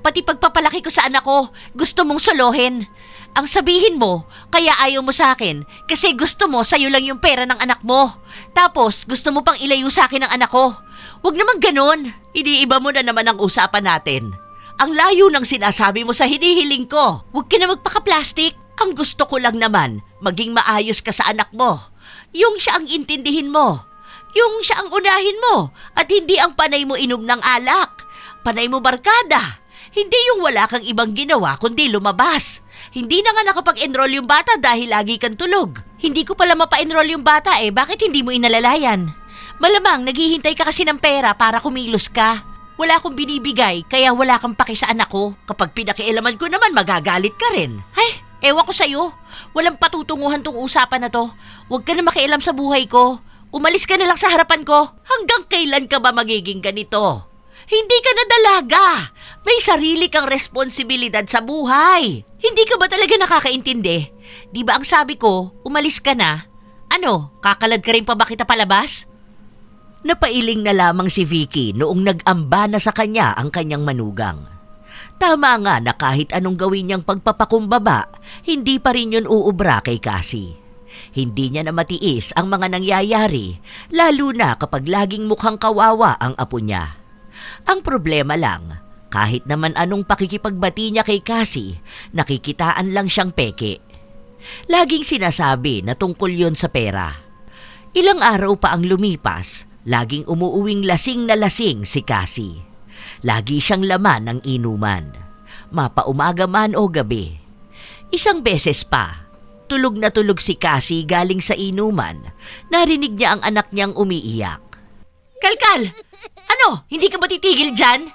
Pati pagpapalaki ko sa anak ko, gusto mong solohin. Ang sabihin mo, kaya ayaw mo sa akin kasi gusto mo sa'yo lang yung pera ng anak mo. Tapos gusto mo pang ilayo sa akin ang anak ko. Huwag naman ganon. Iniiba mo na naman ang usapan natin. Ang layo ng sinasabi mo sa hinihiling ko. Huwag ka na magpaka-plastic. Ang gusto ko lang naman, maging maayos ka sa anak mo. Yung siya ang intindihin mo. Yung siya ang unahin mo. At hindi ang panay mo inom ng alak. Panay mo barkada. Hindi yung wala kang ibang ginawa kundi lumabas. Hindi na nga nakapag-enroll yung bata dahil lagi kang tulog. Hindi ko pala mapa-enroll yung bata bakit hindi mo inalalayan? Malamang naghihintay ka kasi ng pera para kumilos ka. Wala akong binibigay kaya wala kang paki sa anak ko. Kapag pinakialaman ko naman magagalit ka rin. Ay, ewan ko sa'yo. Walang patutunguhan tong usapan na to. Huwag ka na makialam sa buhay ko. Umalis ka na lang sa harapan ko. Hanggang kailan ka ba magiging ganito? Hindi ka na dalaga. May sarili kang responsibilidad sa buhay. Hindi ka ba talaga nakakaintindi? Di ba ang sabi ko, umalis ka na? Ano, kakalad ka rin pa ba kita palabas? Napailing na lamang si Vicky noong nag-amba na sa kanya ang kanyang manugang. Tama nga na kahit anong gawin niyang pagpapakumbaba, hindi pa rin yun uubra kay Cassie. Hindi niya na matiis ang mga nangyayari, lalo na kapag laging mukhang kawawa ang apo niya. Ang problema lang, kahit naman anong pakikipagbati niya kay Cassie, nakikitaan lang siyang peke. Laging sinasabi na tungkol yun sa pera. Ilang araw pa ang lumipas, laging umuuwing lasing na lasing si Cassie. Lagi siyang laman ng inuman, mapaumaga man o gabi. Isang beses pa, tulog na tulog si Cassie galing sa inuman, narinig niya ang anak niyang umiiyak. Kalkal! Ano? Hindi ka ba titigil dyan?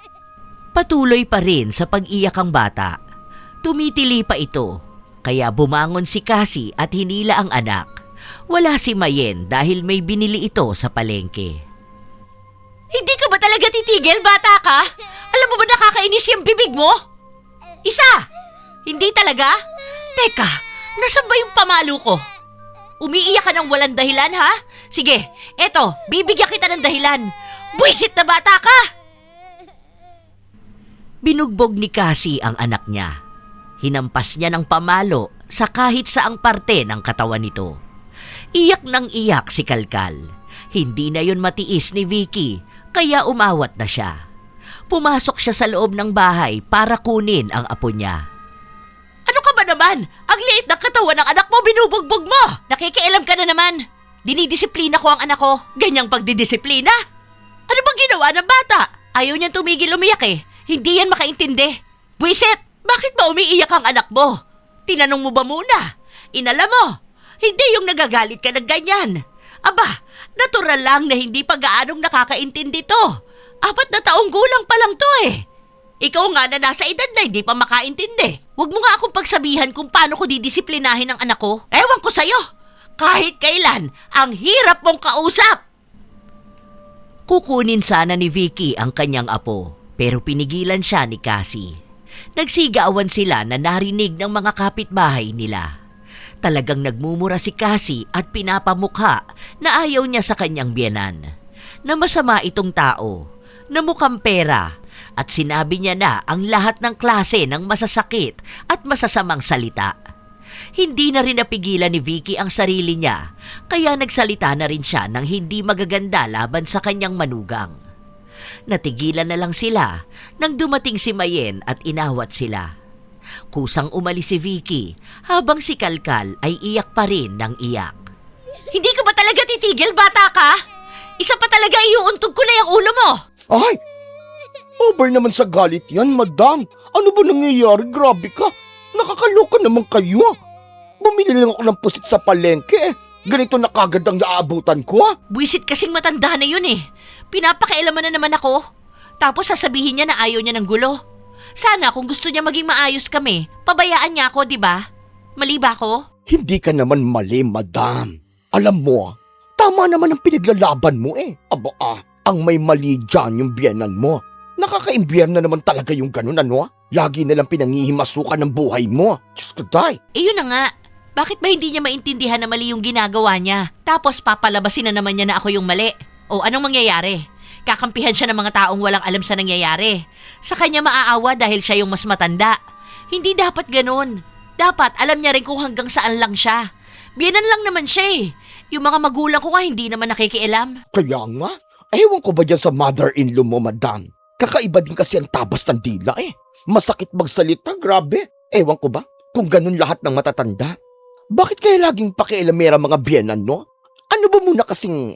Patuloy pa rin sa pag-iyak ang bata. Tumitili pa ito, kaya bumangon si Cassie at hinila ang anak. Wala si Mayen dahil may binili ito sa palengke. Hindi ka ba talaga titigil, bata ka? Alam mo ba nakakainis yung bibig mo? Isa! Hindi talaga? Teka, nasan ba yung pamalo ko? Umiiyak ka ng walang dahilan, ha? Sige, eto, bibigyan kita ng dahilan. Buisit na bata ka! Binugbog ni Cassie ang anak niya. Hinampas niya ng pamalo sa kahit saang parte ng katawan nito. Iyak ng iyak si Kalkal. Hindi na yun matiis ni Vicky, kaya umawat na siya. Pumasok siya sa loob ng bahay para kunin ang apo niya. Ano ka ba naman? Ang liit ng katawan ng anak mo, binubugbog mo! Nakikialam ka na naman. Dinidisiplina ko ang anak ko. Ganyang pagdidisiplina? Ano bang ginawa ng bata? Ayaw niyang tumigil umiyak eh. Hindi yan makaintindi. Buisit, bakit ba umiiyak ang anak mo? Tinanong mo ba muna? Inala mo? Hindi yung nagagalit ka ng ganyan. Aba, natural lang na hindi pa gaanong nakakaintindi to. 4 na taong gulang pa lang to eh. Ikaw nga na nasa edad na hindi pa makaintindi. Huwag mo nga akong pagsabihan kung paano ko didisiplinahin ang anak ko. Ewan ko sa'yo. Kahit kailan, ang hirap mong kausap. Kukunin sana ni Vicky ang kanyang apo, pero pinigilan siya ni Cassie. Nagsigawan sila na narinig ng mga kapitbahay nila. Talagang nagmumura si Cassie at pinapamukha na ayaw niya sa kanyang biyenan. Na masama itong tao, na mukhang pera, at sinabi niya na ang lahat ng klase ng masasakit at masasamang salita. Hindi na rin napigilan ni Vicky ang sarili niya, kaya nagsalita na rin siya ng hindi magaganda laban sa kanyang manugang. Natigilan na lang sila nang dumating si Mayen at inawat sila. Kusang umalis si Vicky habang si Kalkal ay iyak pa rin ng iyak. Hindi ka ba talaga titigil, bata ka? Isa pa talaga iuuntog ko na yung ulo mo. Ay! Over naman sa galit yan, madam. Ano ba nangyayari? Grabe ka. Nakakaloka naman kayo. Bumili lang ako ng pusit sa palengke. Ganito na kagad ang naaabutan ko. Buisit kasing matanda na yun eh. Pinapakailaman na naman ako. Tapos sasabihin niya na ayaw niya ng gulo. Sana kung gusto niya maging maayos kami, pabayaan niya ako, di ba? Mali ba ako? Hindi ka naman mali, madam. Alam mo, tama naman ang pinaglalaban mo eh. Aba ang may mali dyan yung biyenan mo. Nakaka-imbyerno na naman talaga yung ganun, ano? Lagi nalang pinangihimasukan ng buhay mo. Diyos ko, day. Yun na nga. Bakit ba hindi niya maintindihan na mali yung ginagawa niya? Tapos papalabasin na naman niya na ako yung mali. O anong mangyayari? Kakampihan siya ng mga taong walang alam sa nangyayari. Sa kanya maaawa dahil siya yung mas matanda. Hindi dapat ganun. Dapat alam niya rin kung hanggang saan lang siya. Biyenan lang naman siya eh. Yung mga magulang ko nga hindi naman nakikialam. Kaya nga, ewan ko ba dyan sa mother-in-law mo, madam? Kakaiba din kasi ang tabas ng dila eh. Masakit magsalita, grabe. Ewan ko ba kung ganun lahat ng matatanda? Bakit kaya laging pakialamera mga biyenan, no? Ano ba muna kasing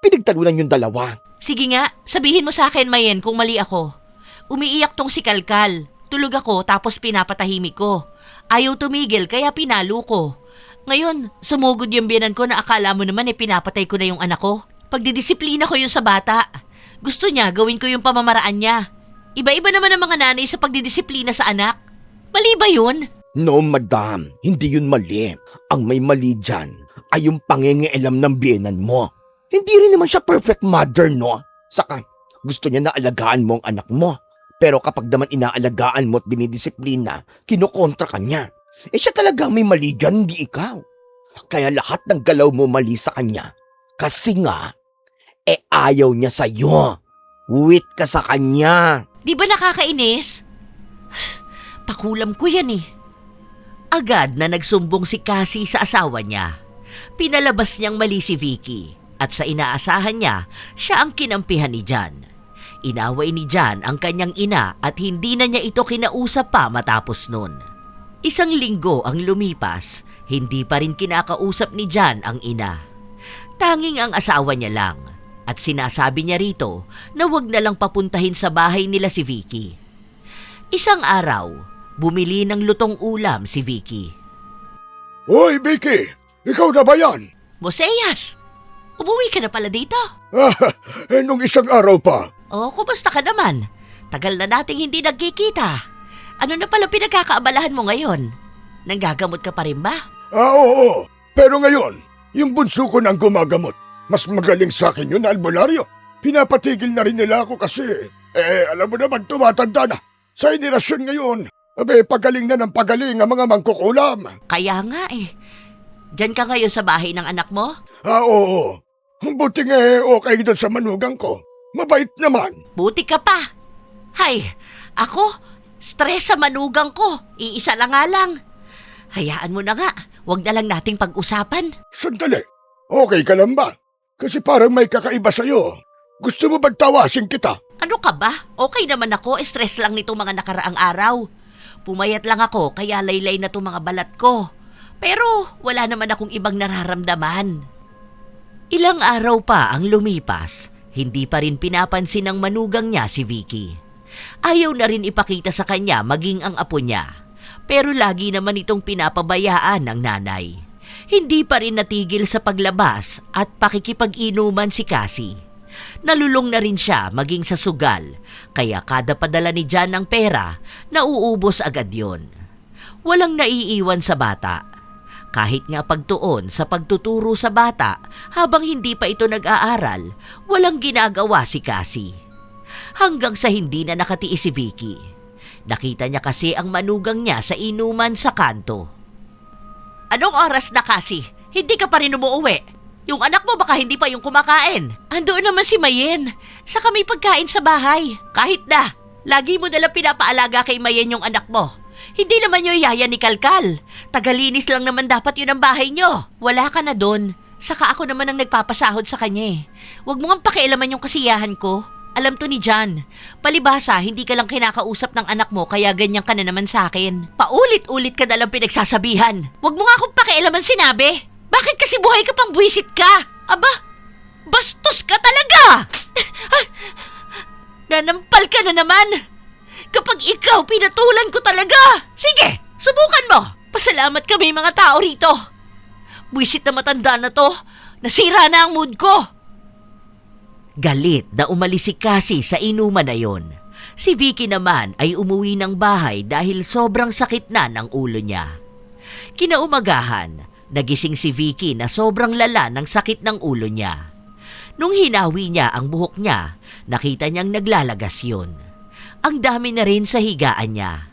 pinagtalunan yung dalawa? Sige nga, sabihin mo sa akin, Mayen, kung mali ako. Umiiyak tong si Kalkal. Tulog ako tapos pinapatahimik ko. Ayaw tumigil kaya pinalo ko. Ngayon, sumugod yung biyenan ko na akala mo naman pinapatay ko na yung anak ko. Pagdidisiplina ko yun sa bata. Gusto niya gawin ko yung pamamaraan niya. Iba-iba naman ang mga nanay sa pagdidisiplina sa anak. Mali ba yun? No, madam. Hindi yun mali. Ang may mali dyan ay yung pangingialam ng biyenan mo. Hindi rin naman siya perfect mother, no? Saka, gusto niya na alagaan mo ang anak mo. Pero kapag naman inaalagaan mo at dinidisiplina, kinukontra ka niya. Siya talaga may mali dyan, hindi ikaw. Kaya lahat ng galaw mo mali sa kanya. Kasi nga, ayaw niya sa'yo. Wait ka sa kanya. Di ba nakakainis? Pakulam ko yan eh. Agad na nagsumbong si Cassie sa asawa niya. Pinalabas niyang mali si Vicky at sa inaasahan niya, siya ang kinampihan ni John. Inaway ni John ang kanyang ina at hindi na niya ito kinausap pa matapos nun. 1 linggo ang lumipas, hindi pa rin kinakausap ni John ang ina. Tanging ang asawa niya lang at sinasabi niya rito na wag na lang papuntahin sa bahay nila si Vicky. Isang araw, bumili ng lutong ulam si Vicky. Hoy, Vicky! Ikaw na ba yan? Moseyas, umuwi ka na pala dito. Nung isang araw pa. Oh, kumusta ka naman? Tagal na nating hindi nagkikita. Ano na pala pinagkakaabalahan mo ngayon? Nanggagamot ka pa rin ba? Oo. Pero ngayon, yung bunso ko nang gumagamot. Mas magaling sa akin yun, albularyo. Pinapatigil na rin nila ako kasi, alam mo naman, tumatanda na. Sa henerasyon ngayon, pagaling na ng pagaling ang mga mangkukulam. Kaya nga eh. Diyan ka ngayon sa bahay ng anak mo? Oo. Buti nga okay doon sa manugang ko. Mabait naman. Buti ka pa. Hay, ako, stress sa manugang ko. Iisa lang nga lang. Hayaan mo na nga, wag na lang nating pag-usapan. Sandali. Okay ka lang ba? Kasi parang may kakaiba sa'yo. Gusto mo bang tawasin kita? Ano ka ba? Okay naman ako, stress lang nitong mga nakaraang araw. Pumayat lang ako, kaya laylay na itong mga balat ko. Pero wala naman akong ibang nararamdaman. Ilang araw pa ang lumipas, hindi pa rin pinapansin ng manugang niya si Vicky. Ayaw na rin ipakita sa kanya maging ang apo niya, pero lagi naman itong pinapabayaan ng nanay. Hindi pa rin natigil sa paglabas at pakikipag-inuman si Cassie. Nalulong na rin siya maging sa sugal, kaya kada padala ni Jan ng pera, nauubos agad yon. Walang naiiwan sa bata. Kahit nga pagtuon sa pagtuturo sa bata habang hindi pa ito nag-aaral, walang ginagawa si Cassie. Hanggang sa hindi na nakatiis si Vicky. Nakita niya kasi ang manugang niya sa inuman sa kanto. Anong oras na kasi? Hindi ka pa rin umuuwi. Yung anak mo baka hindi pa yung kumakain. Andoon naman si Mayen. Saka may pagkain sa bahay. Kahit na, lagi mo nalang pinapaalaga kay Mayen yung anak mo. Hindi naman yung yaya ni Kalkal. Tagalinis lang naman dapat yun ang bahay nyo. Wala ka na doon. Saka ako naman ang nagpapasahod sa kanya eh. Huwag mo nga pakialaman yung kasiyahan ko. Alam to ni Jan. Palibhasa, hindi ka lang kinakausap ng anak mo kaya ganyan ka na naman sa akin. Paulit-ulit ka nalang pinagsasabihan. Huwag mo nga akong pakialaman sinabi. Bakit kasi buhay ka pang buwisit ka? Aba, bastos ka talaga! Nanampal ka na naman! Kapag ikaw, pinatulan ko talaga! Sige, subukan mo! Pasalamat kami mga tao rito! Buwisit na matanda na to, nasira na ang mood ko! Galit na umalis si Cassie sa inuman na yon. Si Vicky naman ay umuwi ng bahay dahil sobrang sakit na ng ulo niya. Kinaumagahan, nagising si Vicky na sobrang lala ng sakit ng ulo niya. Nung hinawi niya ang buhok niya, nakita niyang naglalagas yun. Ang dami na rin sa higaan niya.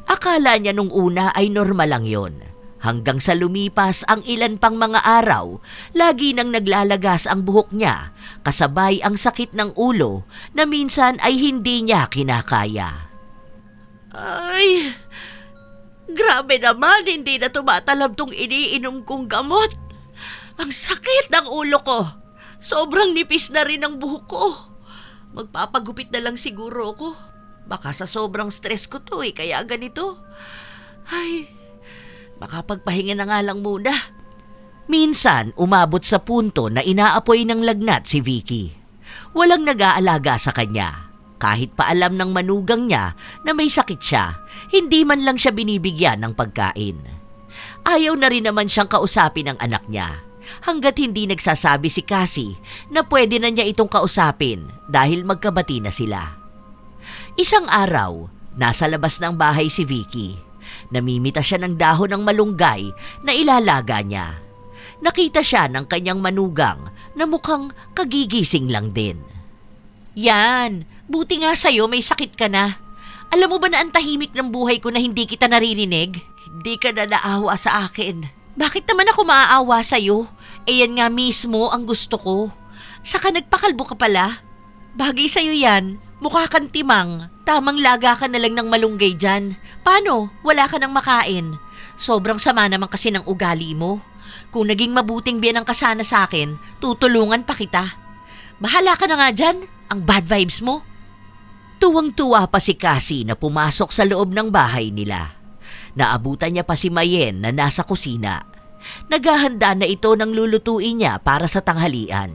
Akala niya nung una ay normal lang yun. Hanggang sa lumipas ang ilan pang mga araw, lagi nang naglalagas ang buhok niya, kasabay ang sakit ng ulo na minsan ay hindi niya kinakaya. Ay, grabe naman, hindi na tumatalab tong iniinom kong gamot. Ang sakit ng ulo ko. Sobrang nipis na rin ang buhok ko. Magpapagupit na lang siguro ako. Baka sa sobrang stress ko to kaya ganito. Ay, makapagpahinga na nga lang muna. Minsan, umabot sa punto na inaapoy ng lagnat si Vicky. Walang nag-aalaga sa kanya. Kahit pa alam ng manugang niya na may sakit siya, hindi man lang siya binibigyan ng pagkain. Ayaw na rin naman siyang kausapin ng anak niya, hanggat hindi nagsasabi si Cassie na pwede na niya itong kausapin dahil magkabati na sila. Isang araw, nasa labas ng bahay si Vicky. Namimita siya ng dahon ng malunggay na ilalaga niya. Nakita siya ng kanyang manugang na mukhang kagigising lang din. Yan, buti nga sa'yo may sakit ka na. Alam mo ba na ang tahimik ng buhay ko na hindi kita naririnig? Hindi ka na naawa sa akin. Bakit naman ako maaawa sa'yo? Yan nga mismo ang gusto ko. Saka nagpakalbo ka pala. Bagay sa'yo yan, mukha kang timang. Tamang laga ka na lang ng malunggay dyan. Paano? Wala ka nang makain. Sobrang sama naman kasi ng ugali mo. Kung naging mabuting biyanang ka sana sa akin, tutulungan pa kita. Bahala ka na nga dyan, ang bad vibes mo. Tuwang-tuwa pa si Cassie na pumasok sa loob ng bahay nila. Naabutan niya pa si Mayen na nasa kusina. Naghahanda na ito ng lulutuin niya para sa tanghalian.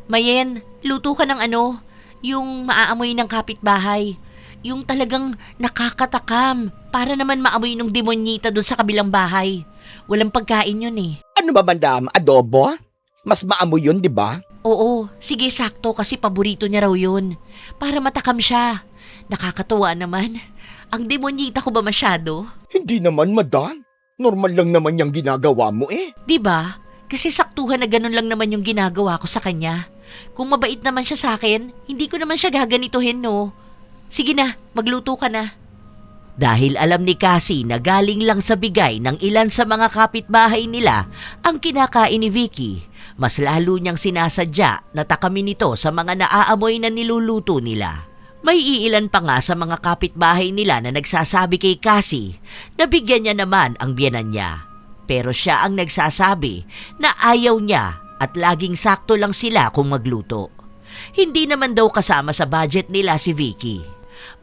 Mayen, luto ka ng ano, yung maaamoy ng kapitbahay. Yung talagang nakakatakam, para naman maamoy ng demonyita doon sa kabilang bahay. Walang pagkain yun eh. Ano ba bandam? Adobo? Mas maamoy yun, di ba? Oo, sige sakto kasi paborito niya raw yun. Para matakam siya. Nakakatuwa naman. Ang demonyita ko ba masyado? Hindi naman, madam. Normal lang naman yung ginagawa mo eh. Diba? Kasi saktuhan na ganun lang naman yung ginagawa ko sa kanya. Kung mabait naman siya sa akin, hindi ko naman siya gaganituhin, no? Sige na, magluto ka na. Dahil alam ni Cassie na galing lang sa bigay ng ilan sa mga kapitbahay nila ang kinakain ni Vicky, mas lalo niyang sinasadya na takamin ito sa mga naaamoy na niluluto nila. May iilan pa nga sa mga kapitbahay nila na nagsasabi kay Cassie na bigyan niya naman ang biyenan niya. Pero siya ang nagsasabi na ayaw niya at laging sakto lang sila kung magluto. Hindi naman daw kasama sa budget nila si Vicky.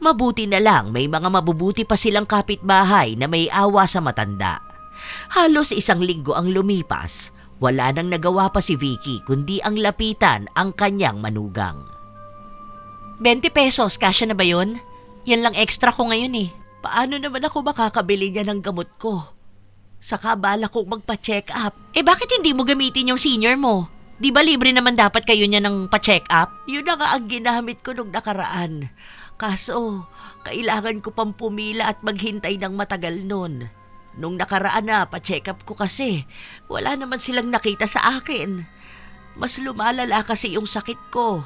Mabuti na lang may mga mabubuti pa silang kapitbahay na may awa sa matanda. Halos 1 linggo ang lumipas, wala nang nagawa pa si Vicky kundi ang lapitan ang kanyang manugang. 20 pesos, kasya na ba yun? Yan lang extra ko ngayon eh. Paano naman ako makakabili niya ng gamot ko? Saka bala kong magpa-check up. Bakit hindi mo gamitin yung senior mo? Di ba libre naman dapat kayo niya ng pa-check up? Yun na nga ang ginamit ko nung nakaraan. Kaso, kailangan ko pang pumila at maghintay ng matagal nun. Nung nakaraan na, pa-check up ko kasi, wala naman silang nakita sa akin. Mas lumalala kasi yung sakit ko.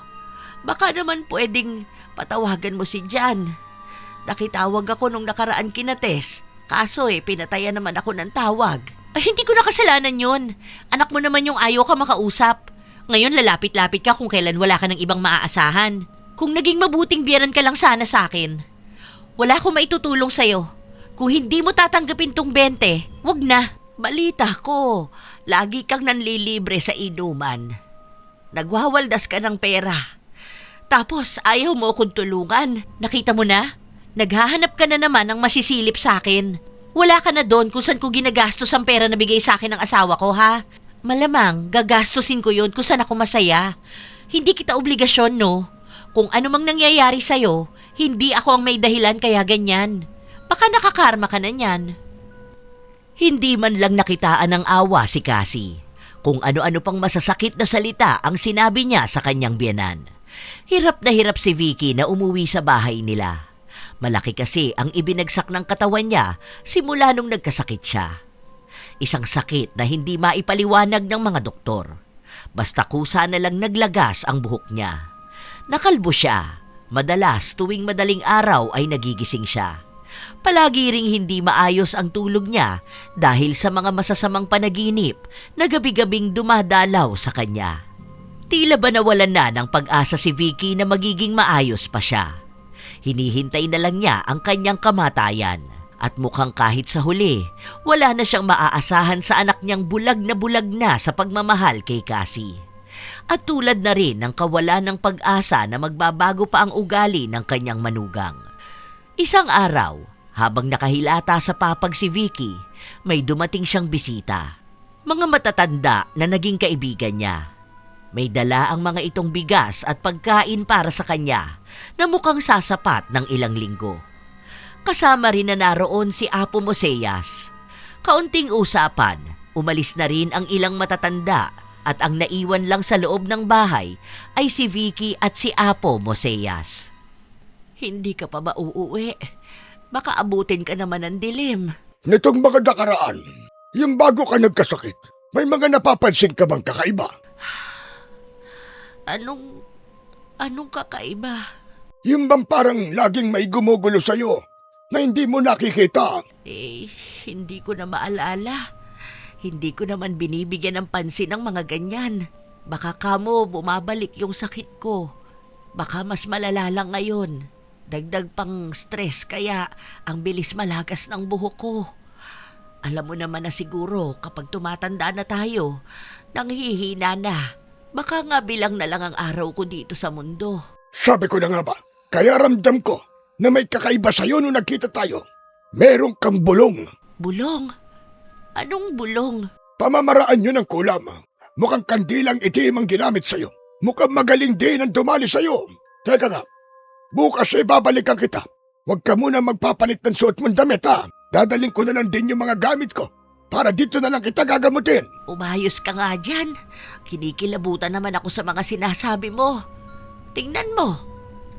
Baka naman pwedeng patawagan mo si Jan. Nakitawag ako nung nakaraan kina Tess. Kaso pinatayan naman ako ng tawag. Hindi ko na kasalanan yun. Anak mo naman yung ayaw ka makausap. Ngayon lalapit-lapit ka kung kailan wala ka ng ibang maaasahan. Kung naging mabuting biyanan ka lang sana sa akin. Wala akong maitutulong sa'yo. Kung hindi mo tatanggapin tong 20, wag na. Balita ko, lagi kang nanlilibre sa inuman. Nagwawaldas ka ng pera. Tapos ayaw mo akong tulungan. Nakita mo na? Naghahanap ka na naman ng masisilip sa akin. Wala ka na doon kung saan ko ginagastos ang pera na bigay sa akin ng asawa ko, ha? Malamang gagastusin ko yun kung saan ako masaya. Hindi kita obligasyon, no? Kung ano mang nangyayari sa'yo, hindi ako ang may dahilan kaya ganyan. Baka nakakarma ka na niyan. Hindi man lang nakitaan ng awa si Cassie. Kung ano-ano pang masasakit na salita ang sinabi niya sa kanyang biyenan. Hirap na hirap si Vicky na umuwi sa bahay nila. Malaki kasi ang ibinagsak ng katawan niya simula nung nagkasakit siya. Isang sakit na hindi maipaliwanag ng mga doktor. Basta kusa na lang naglagas ang buhok niya. Nakalbo siya. Madalas tuwing madaling araw ay nagigising siya. Palagi ring hindi maayos ang tulog niya dahil sa mga masasamang panaginip na gabi-gabing dumadalaw sa kanya. Tila ba nawalan na ng pag-asa si Vicky na magiging maayos pa siya. Hinihintay na lang niya ang kanyang kamatayan at mukhang kahit sa huli, wala na siyang maaasahan sa anak niyang bulag na sa pagmamahal kay Cassie. At tulad na rin ng kawalan ng pag-asa na magbabago pa ang ugali ng kanyang manugang. Isang araw, habang nakahilata sa papag si Vicky, may dumating siyang bisita. Mga matatanda na naging kaibigan niya. May dala ang mga itong bigas at pagkain para sa kanya na mukhang sasapat ng ilang linggo. Kasama rin na naroon si Apo Moseyas. Kaunting usapan, umalis na rin ang ilang matatanda at ang naiwan lang sa loob ng bahay ay si Vicky at si Apo Moseyas. Hindi ka pa ba uuwi? Baka abutin ka naman ng dilim. Nitong mga nakaraan, yung bago ka nagkasakit, may mga napapansin ka bang kakaiba? Anong kakaiba? Yung bang parang laging may gumugulo sa'yo na hindi mo nakikita? Hindi ko na maalala. Hindi ko naman binibigyan ng pansin ng mga ganyan. Baka kamo bumabalik yung sakit ko. Baka mas malala lang ngayon. Dagdag pang stress kaya ang bilis malagas ng buhok ko. Alam mo naman na siguro kapag tumatanda na tayo, nanghihina na. Baka nga bilang na lang ang araw ko dito sa mundo. Sabi ko na nga ba, kaya ramdam ko na may kakaiba sa'yo nung nagkita tayo. Meron kang bulong. Bulong? Anong bulong? Pamamaraan yun ng kulam. Mukhang kandilang itim ang ginamit sa'yo. Mukhang magaling din ang dumali sa'yo. Teka nga, bukas babalikan kita. Huwag ka muna magpapalit ng suot mong damit ha. Dadaling ko na lang din yung mga gamit ko. Para dito na lang kita gagamutin. Umayos ka nga dyan. Kinikilabutan naman ako sa mga sinasabi mo. Tingnan mo.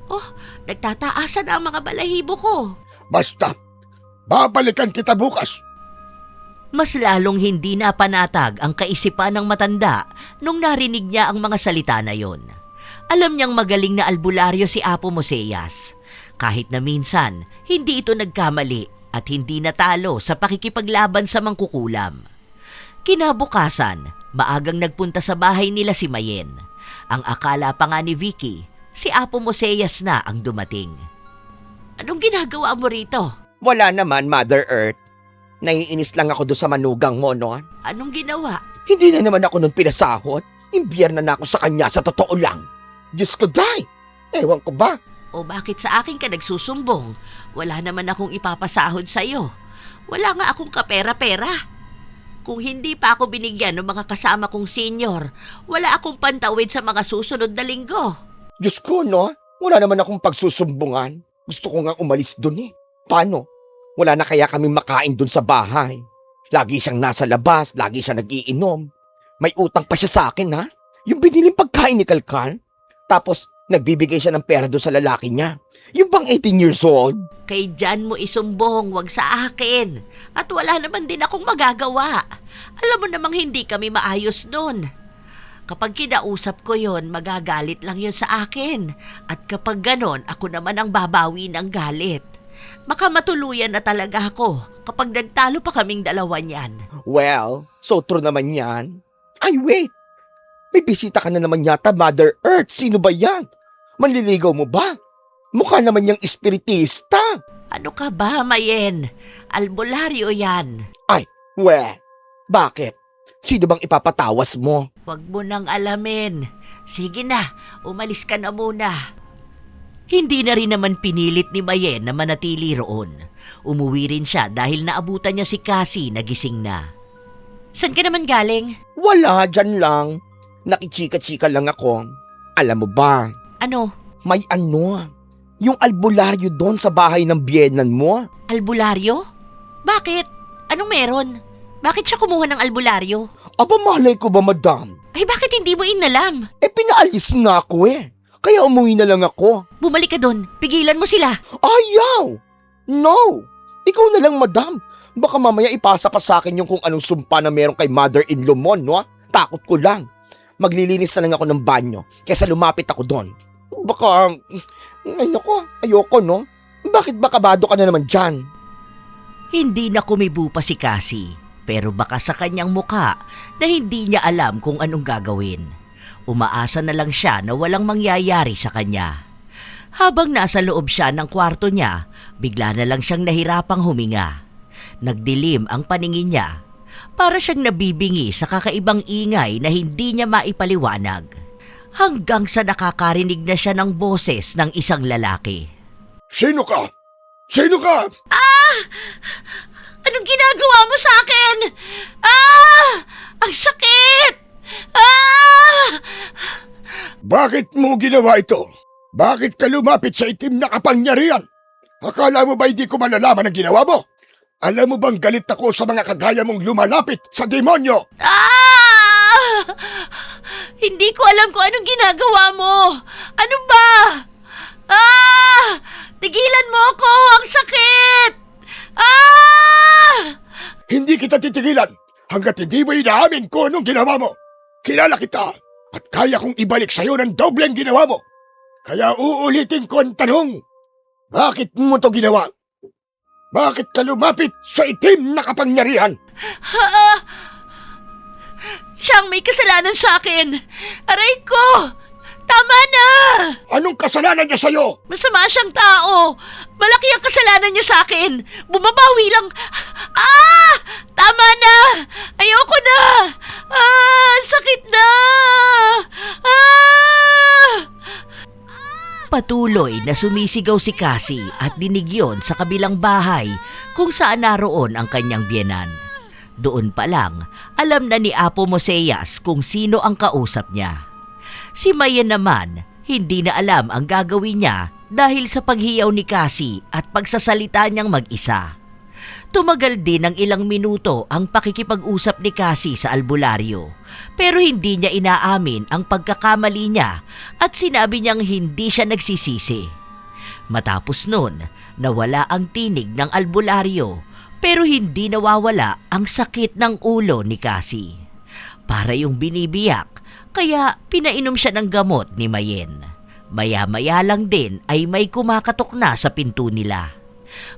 Oh, nagtataasan na ang mga balahibo ko. Basta, babalikan kita bukas. Mas lalong hindi napanatag ang kaisipan ng matanda nung narinig niya ang mga salita na yon. Alam niyang magaling na albularyo si Apo Moseyas. Kahit na minsan, hindi ito nagkamali at hindi natalo sa pakikipaglaban sa mangkukulam. Kinabukasan, maagang nagpunta sa bahay nila si Mayen. Ang akala pa nga ni Vicky, si Apo Moseyas na ang dumating. Anong ginagawa mo rito? Wala naman, Mother Earth. Naiinis lang ako doon sa manugang mo, no? Anong ginawa? Hindi na naman ako nun pinasahod. Imbierna na ako sa kanya sa totoo lang. Diyos ko, day! Ewan ko ba? O bakit sa akin ka nagsusumbong? Wala naman akong ipapasahod sa'yo. Wala nga akong kapera-pera. Kung hindi pa ako binigyan ng mga kasama kong senior, wala akong pantawid sa mga susunod na linggo. Diyos ko, no? Wala naman akong pagsusumbungan. Gusto ko nga umalis dun eh. Paano? Wala na kaya kami makain dun sa bahay. Lagi siyang nasa labas, lagi siya nagiinom. May utang pa siya sa akin, ha? Yung biniling pagkain ni Kalkal. Tapos, nagbibigay siya ng pera doon sa lalaki niya. Yung bang 18 years old? Kay Jan mo isumbong, wag sa akin. At wala naman din akong magagawa. Alam mo namang hindi kami maayos nun. Kapag kinausap ko yon, magagalit lang yon sa akin. At kapag ganon, ako naman ang babawi ng galit. Baka matuluyan na talaga ako kapag nagtalo pa kaming dalawa niyan. Well, so true naman yan. Ay, wait! May bisita ka na naman yata, Mother Earth. Sino ba yan? Manliligaw mo ba? Mukha naman niyang espiritista. Ano ka ba, Mayen? Albularyo yan. Bakit? Sino bang ipapatawas mo? Wag mo nang alamin. Sige na, umalis ka na muna. Hindi na rin naman pinilit ni Mayen na manatili roon. Umuwi rin siya dahil naabutan niya si Cassie na gising na. Saan ka naman galing? Wala, dyan lang. Nakichika-chika lang ako. Alam mo ba, Ano? may yung albularyo doon sa bahay ng biyenan mo. Albularyo? Bakit? Anong meron? Bakit siya kumuha ng albularyo? Aba, malay ko ba, madam? Ay, bakit hindi mo inalam? Pinaalis nga ako eh. Kaya umuwi na lang ako. Bumalik ka doon. Pigilan mo sila. Ayaw! No! Ikaw na lang, madam. Baka mamaya ipasa pa sa akin yung kung anong sumpa na meron kay mother-in-law mo, no? Takot ko lang. Maglilinis na lang ako ng banyo kaysa lumapit ako doon. Baka, ayoko, no? Bakit ba kabado ka na naman dyan? Hindi na kumibo pa si Cassie, pero baka sa kanyang muka na hindi niya alam kung anong gagawin. Umaasa na lang siya na walang mangyayari sa kanya. Habang nasa loob siya ng kwarto niya, bigla na lang siyang nahirapang huminga. Nagdilim ang paningin niya. Para siyang nabibingi sa kakaibang ingay na hindi niya maipaliwanag. Hanggang sa nakakarinig na siya ng boses ng isang lalaki. Sino ka? Sino ka? Anong ginagawa mo sa akin? Ang sakit! Bakit mo ginawa ito? Bakit ka lumapit sa itim na kapangyarihan? Akala mo ba hindi ko malalaman ang ginawa mo? Alam mo bang galit ako sa mga kagaya mong lumalapit sa demonyo? Hindi ko alam kung anong ginagawa mo. Ano ba? Tigilan mo ako! Ang sakit! Hindi kita titigilan hanggat hindi mo inaamin kung anong ginawa mo. Kilala kita at kaya kong ibalik sa'yo ng doble ang ginawa mo. Kaya uulitin ko ang tanong, bakit mo to ginawa? Bakit ka lumapit sa itim na kapangyarihan? Siyang may kasalanan sa akin. Aray ko! Tama na! Anong kasalanan niya sa'yo? Masama siyang tao. Malaki ang kasalanan niya sa akin. Bumabawi lang. Tama na! Ayoko na! Sakit na! Patuloy na sumisigaw si Cassie at dinig yon sa kabilang bahay kung saan naroon ang kanyang biyenan. Doon pa lang, alam na ni Apo Moseyas kung sino ang kausap niya. Si Mayen naman, hindi na alam ang gagawin niya dahil sa paghiyaw ni Cassie at pagsasalita niyang mag-isa. Tumagal din ng ilang minuto ang pakikipag-usap ni Cassie sa albularyo, pero hindi niya inaamin ang pagkakamali niya at sinabi niyang hindi siya nagsisisi. Matapos nun, nawala ang tinig ng albularyo pero hindi nawawala ang sakit ng ulo ni Cassie. Para yung binibiyak, kaya pinainom siya ng gamot ni Mayen. Maya-maya lang din ay may kumakatok na sa pinto nila.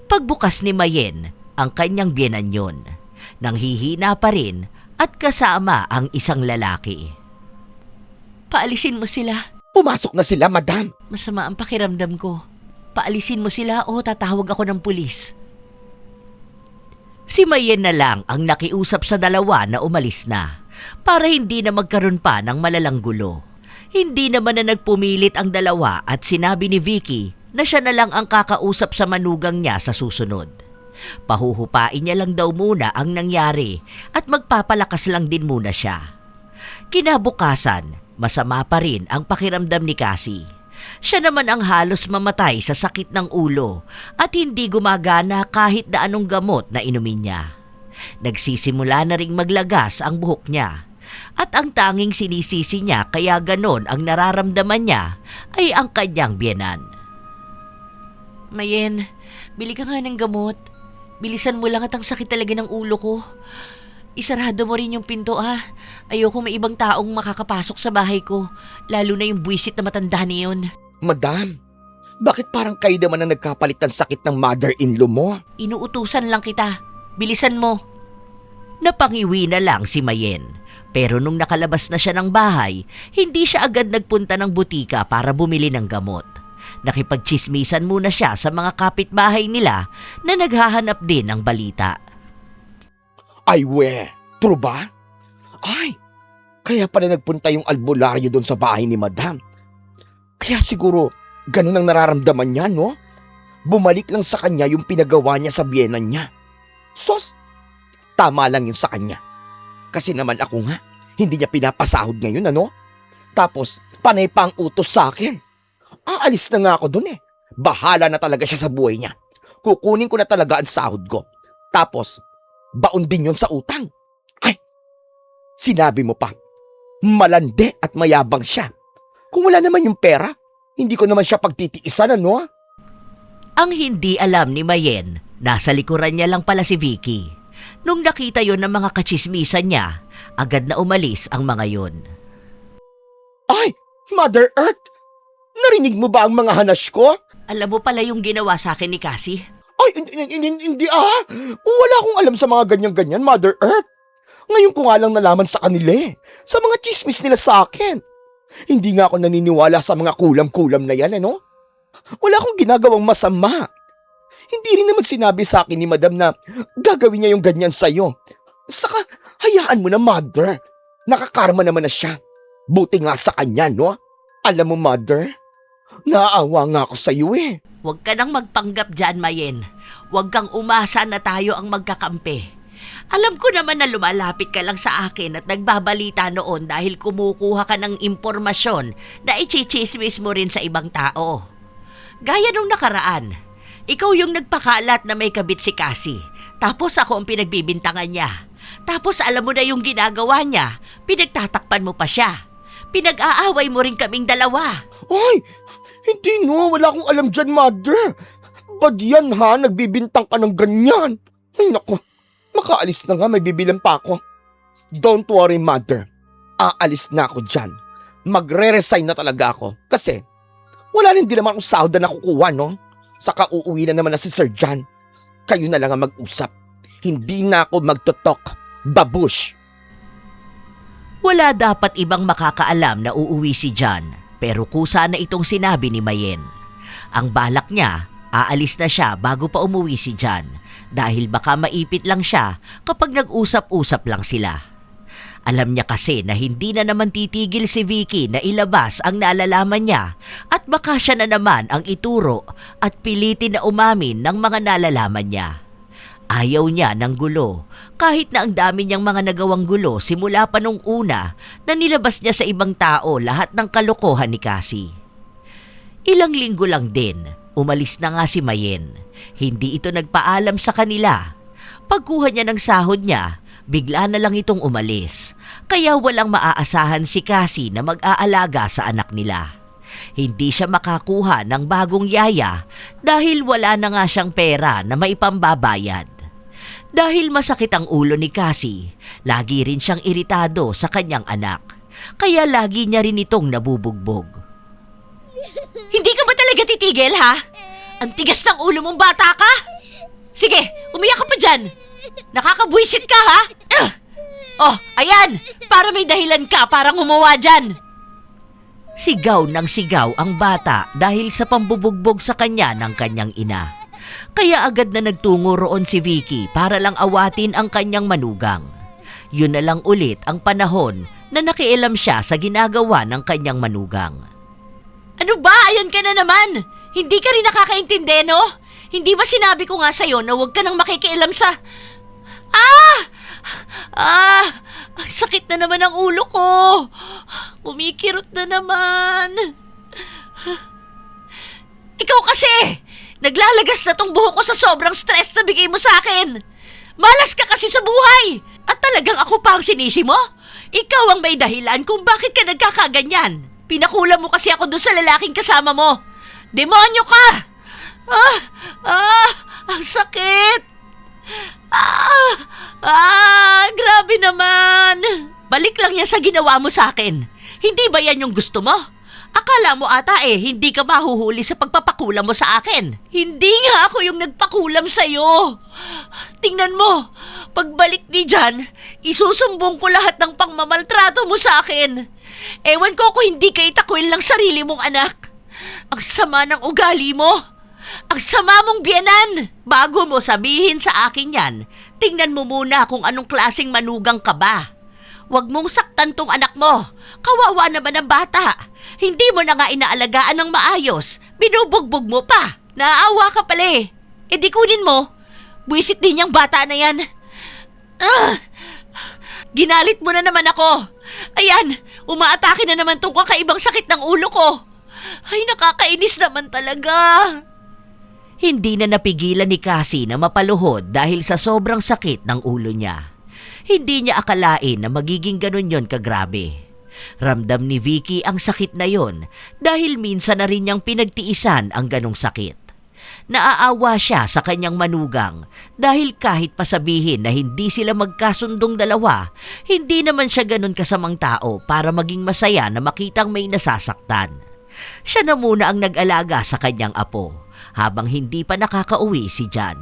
Pagbukas ni Mayen, ang kanyang biyenan yun. Nanghihina pa rin at kasama ang isang lalaki. Paalisin mo sila. Pumasok na sila, madam. Masama ang pakiramdam ko. Paalisin mo sila o tatawag ako ng pulis. Si Mayen na lang ang nakiusap sa dalawa na umalis na para hindi na magkaroon pa ng malalang gulo. Hindi naman na nagpumilit ang dalawa at sinabi ni Vicky na siya na lang ang kakausap sa manugang niya sa susunod. Pahuhupain niya lang daw muna ang nangyari at magpapalakas lang din muna siya. Kinabukasan, masama pa rin ang pakiramdam ni Cassie. Siya naman ang halos mamatay sa sakit ng ulo at hindi gumagana kahit na anong gamot na inumin niya. Nagsisimula na ring maglagas ang buhok niya at ang tanging sinisisi niya kaya ganon ang nararamdaman niya ay ang kanyang biyenan. Mayen, bili ka nga ng gamot. Bilisan mo lang at ang sakit talaga ng ulo ko. Isarado mo rin yung pinto Ayoko may ibang taong makakapasok sa bahay ko. Lalo na yung buwisit na matanda niyon. Madam, bakit parang kayo naman ang nagkapalit ng sakit ng mother-in-law mo? Inuutusan lang kita. Bilisan mo. Napangiwi na lang si Mayen. Pero nung nakalabas na siya ng bahay, hindi siya agad nagpunta ng butika para bumili ng gamot. Nakipagchismisan muna siya sa mga kapitbahay nila na naghahanap din ng balita. Ay true ba? Ay, kaya pala nagpunta yung albularyo doon sa bahay ni madam. Kaya siguro, ganun ang nararamdaman niya, no? Bumalik lang sa kanya yung pinagawa niya sa biyenan niya. Sos, tama lang yun sa kanya. Kasi naman ako nga, hindi niya pinapasahod ngayon, ano? Tapos, panay pa ang utos sa akin. Aalis na nga ako dun Bahala na talaga siya sa buhay niya. Kukunin ko na talaga ang sahod ko. Tapos, baon din yun sa utang. Ay, sinabi mo pa, malande at mayabang siya. Kung wala naman yung pera, hindi ko naman siya pagtitiisan, ano? Ang hindi alam ni Mayen, nasa likuran niya lang pala si Vicky. Nung nakita yon ng mga kachismisan niya, agad na umalis ang mga yon. Ay, Mother Earth! Narinig mo ba ang mga hanas ko? Alam mo pala yung ginawa sa akin ni Cassie? Ay, hindi Wala akong alam sa mga ganyan-ganyan, Mother Earth. Ngayon ko nga lang nalaman sa kanila sa mga chismis nila sa akin. Hindi nga ako naniniwala sa mga kulam-kulam na yan, ano? Wala akong ginagawang masama. Hindi rin naman sinabi sa akin ni Madam na gagawin niya yung ganyan sa'yo. Saka, hayaan mo na, Mother. Nakakarma naman na siya. Buti nga sa kanya, no? Alam mo, Mother, naawa nga ako sa'yo Huwag ka nang magpanggap dyan, Mayen. Huwag kang umasa na tayo ang magkakampi. Alam ko naman na lumalapit ka lang sa akin at nagbabalita noon dahil kumukuha ka ng impormasyon na ichichismis mo rin sa ibang tao. Gaya nung nakaraan, ikaw yung nagpakalat na may kabit si Cassie, tapos ako ang pinagbibintangan niya. Tapos alam mo na yung ginagawa niya, pinagtatakpan mo pa siya. Pinag-aaway mo rin kaming dalawa. Ay, hindi wala akong alam dyan, Mother. Bad yan nagbibintang ka ng ganyan. Ay naku, makaalis na nga, may bibilan pa ako. Don't worry, Mother. Aalis na ako dyan. Magre-resign na talaga ako. Kasi, wala rin din naman akong sahod na nakukuha, no? Saka uuwi na naman na si Sir John. Kayo na lang ang mag-usap. Hindi na ako magtotok. Babush! Wala dapat ibang makakaalam na uuwi si John, pero kusa na itong sinabi ni Mayen. Ang balak niya, aalis na siya bago pa umuwi si John dahil baka maipit lang siya kapag nag-usap-usap lang sila. Alam niya kasi na hindi na naman titigil si Vicky na ilabas ang nalalaman niya at baka siya na naman ang ituro at pilitin na umamin ng mga nalalaman niya. Ayaw niya ng gulo, kahit na ang dami niyang mga nagawang gulo simula pa nung una na nilabas niya sa ibang tao lahat ng kalokohan ni Cassie. Ilang linggo lang din, umalis na nga si Mayen. Hindi ito nagpaalam sa kanila. Pagkuha niya ng sahod niya, bigla na lang itong umalis. Kaya walang maaasahan si Cassie na mag-aalaga sa anak nila. Hindi siya makakuha ng bagong yaya dahil wala na nga siyang pera na maipambabayad. Dahil masakit ang ulo ni Cassie, lagi rin siyang iritado sa kanyang anak. Kaya lagi niya rin itong nabubugbog. Hindi ka ba talaga titigil, ha? Ang tigas ng ulo mong bata ka? Sige, umiyak ka pa dyan. Nakakabwisit ka, ha? Oh, ayan! Para may dahilan ka para gumawa dyan. Sigaw ng sigaw ang bata dahil sa pambubugbog sa kanya ng kanyang ina. Kaya agad na nagtungo roon si Vicky para lang awatin ang kanyang manugang. Yun na lang ulit ang panahon na nakialam siya sa ginagawa ng kanyang manugang. Ano ba? Ayan ka na naman. Hindi ka rin nakakaintindi, no? Hindi ba sinabi ko nga sa'yo na huwag ka nang makikialam sa... Ang sakit na naman ang ulo ko. Kumikirot na naman. Ikaw kasi, naglalagas na tong buhok ko sa sobrang stress na bigay mo sa akin. Malas ka kasi sa buhay. At talagang ako pa ang sinisi mo? Ikaw ang may dahilan kung bakit ka nagkakaganyan. Pinakulam mo kasi ako doon sa lalaking kasama mo. Demonyo ka! Ang sakit! Grabe naman! Balik lang yan sa ginawa mo sa akin. Hindi ba yan yung gusto mo? Akala mo ata hindi ka mahuhuli sa pagpapakulam mo sa akin. Hindi nga ako yung nagpakulam sa'yo. Tingnan mo, pagbalik ni Jan, isusumbong ko lahat ng pangmamaltrato mo sa akin. Ewan ko kung hindi ka itakwil ng sarili mong anak. Ang sama ng ugali mo. Ang sama mong biyenan! Bago mo sabihin sa akin yan, tingnan mo muna kung anong klaseng manugang ka ba. Huwag mong saktan tong anak mo. Kawawa naman ang bata. Hindi mo na nga inaalagaan ng maayos. Binubugbog mo pa. Naaawa ka pala di kunin mo. Buwisit din yung bata na yan. Ginalit mo na naman ako. Ayan, umaatake na naman tong kakaibang sakit ng ulo ko. Ay, nakakainis naman talaga. Hindi na napigilan ni Cassie na mapaluhod dahil sa sobrang sakit ng ulo niya. Hindi niya akalain na magiging ganun yon kagrabe. Ramdam ni Vicky ang sakit na yon dahil minsan na rin niyang pinagtiisan ang ganong sakit. Naaawa siya sa kanyang manugang dahil kahit pasabihin na hindi sila magkasundong dalawa, hindi naman siya ganun kasamang tao para maging masaya na makitang may nasasaktan. Siya na muna ang nag-alaga sa kanyang apo habang hindi pa nakakauwi si Jan.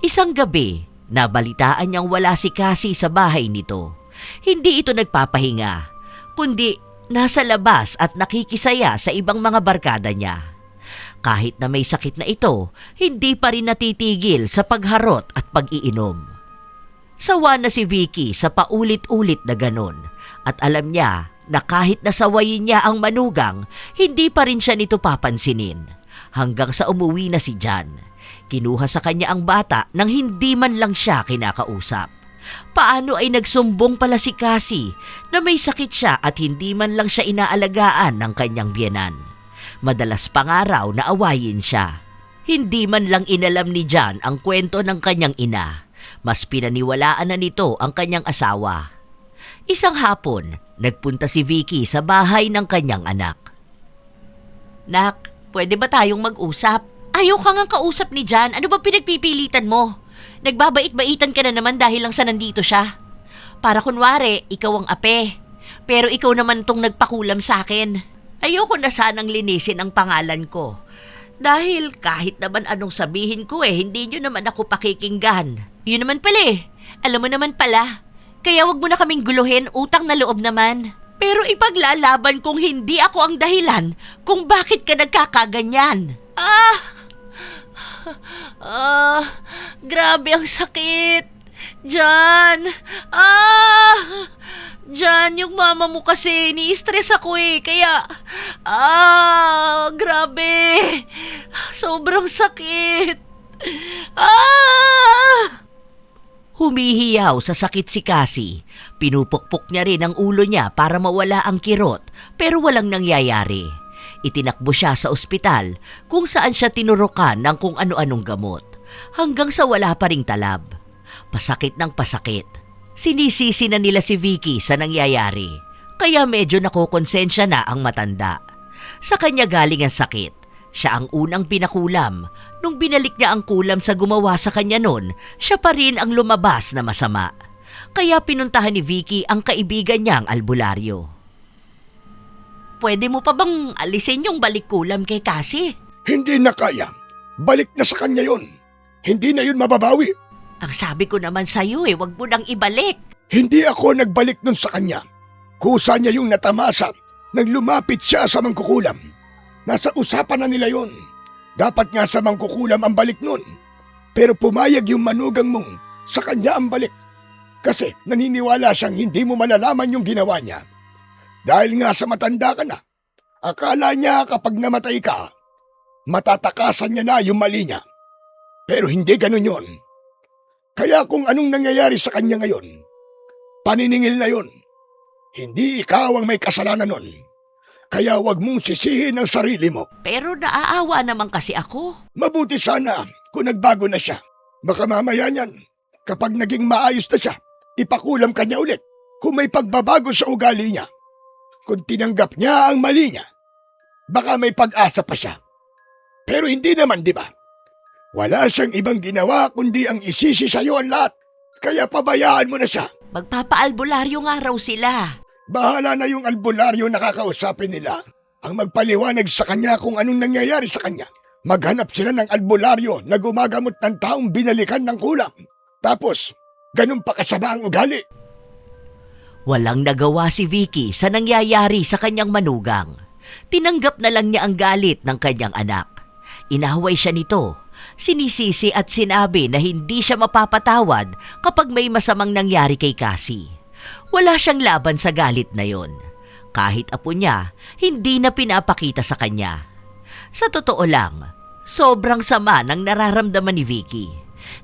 Isang gabi, nabalitaan niyang wala si Cassie sa bahay nito. Hindi ito nagpapahinga, kundi nasa labas at nakikisaya sa ibang mga barkada niya. Kahit na may sakit na ito, hindi pa rin natitigil sa pagharot at pag-iinom. Sawa na si Vicky sa paulit-ulit na ganon at alam niya na kahit nasawayin niya ang manugang, hindi pa rin siya nito papansinin. Hanggang sa umuwi na si Jan, kinuha sa kanya ang bata nang hindi man lang siya kinakausap. Paano ay nagsumbong pala si Cassie na may sakit siya at hindi man lang siya inaalagaan ng kanyang biyenan. Madalas pa nga raw na awayin siya. Hindi man lang inalam ni Jan ang kwento ng kanyang ina. Mas pinaniwalaan na nito ang kanyang asawa. Isang hapon, nagpunta si Vicky sa bahay ng kanyang anak. Nak, pwede ba tayong mag-usap? Ayaw ka ngang kausap ni Jan. Ano ba pinagpipilitan mo? Nagbabait-baitan ka na naman dahil lang sa nandito siya. Para kunwari, ikaw ang ape. Pero ikaw naman tong nagpakulam sa akin. Ayoko na sanang linisin ang pangalan ko. Dahil kahit naman anong sabihin ko hindi nyo naman ako pakikinggan. Yun naman pala Alam mo naman pala. Kaya wag mo na kaming guluhin, utang na loob naman. Pero ipaglalaban kung hindi ako ang dahilan kung bakit ka nagkakaganyan. Grabe ang sakit. Jan. Jan, yung mama mo kasi, ni-stress ako kaya, grabe. Sobrang sakit. Humihiyaw sa sakit si Cassie. Pinupukpok niya rin ang ulo niya para mawala ang kirot pero walang nangyayari. Itinakbo siya sa ospital kung saan siya tinurukan ng kung ano-anong gamot hanggang sa wala pa ring talab. Pasakit ng pasakit. Sinisisi na nila si Vicky sa nangyayari kaya medyo nakokonsensya na ang matanda. Sa kanya galing ang sakit. Siya ang unang pinakulam. Nung binalik niya ang kulam sa gumawa sa kanya noon, siya pa rin ang lumabas na masama. Kaya pinuntahan ni Vicky ang kaibigan niyang albularyo. pwede mo pa bang alisin yung balik-kulam kay Cassie? Hindi na kaya. Balik na sa kanya yon. Hindi na yun mababawi. Ang sabi ko naman sa'yo wag mo nang ibalik. Hindi ako nagbalik nun sa kanya. Kusa niya yung natamasa nang lumapit siya sa mangkukulam. Nasa usapan na nila yon. Dapat nga sa mangkukulam ang balik nun. Pero pumayag yung manugang mong sa kanya ang balik. Kasi naniniwala siyang hindi mo malalaman yung ginawa niya. Dahil nga sa matanda ka na, akala niya kapag namatay ka, matatakasan niya na yung mali niya. Pero hindi ganun yon. Kaya kung anong nangyayari sa kanya ngayon, paniningil na yon. Hindi ikaw ang may kasalanan nun. Kaya wag mong sisihin ang sarili mo. Pero naaawa naman kasi ako. Mabuti sana kung nagbago na siya. Baka mamaya niyan, kapag naging maayos na siya, ipakulam ka niya ulit kung may pagbabago sa ugali niya. Kung tinanggap niya ang mali niya, baka may pag-asa pa siya. Pero hindi naman, di ba? Wala siyang ibang ginawa kundi ang isisi sa'yo ang lahat. Kaya pabayaan mo na siya. Magpapaalbularyo nga raw sila. Bahala na yung albularyo na kakausapin nila. Ang magpaliwanag sa kanya kung anong nangyayari sa kanya. Maghanap sila ng albularyo na gumagamot ng taong binalikan ng kulam. Tapos, ganun pa kasama ang ugali. Walang nagawa si Vicky sa nangyayari sa kanyang manugang. Tinanggap na lang niya ang galit ng kanyang anak. Inahaway siya nito. Sinisisi at sinabi na hindi siya mapapatawad kapag may masamang nangyari kay Cassie. Wala siyang laban sa galit na yon. Kahit apo niya, hindi na pinapakita sa kanya. Sa totoo lang, sobrang sama ng nararamdaman ni Vicky.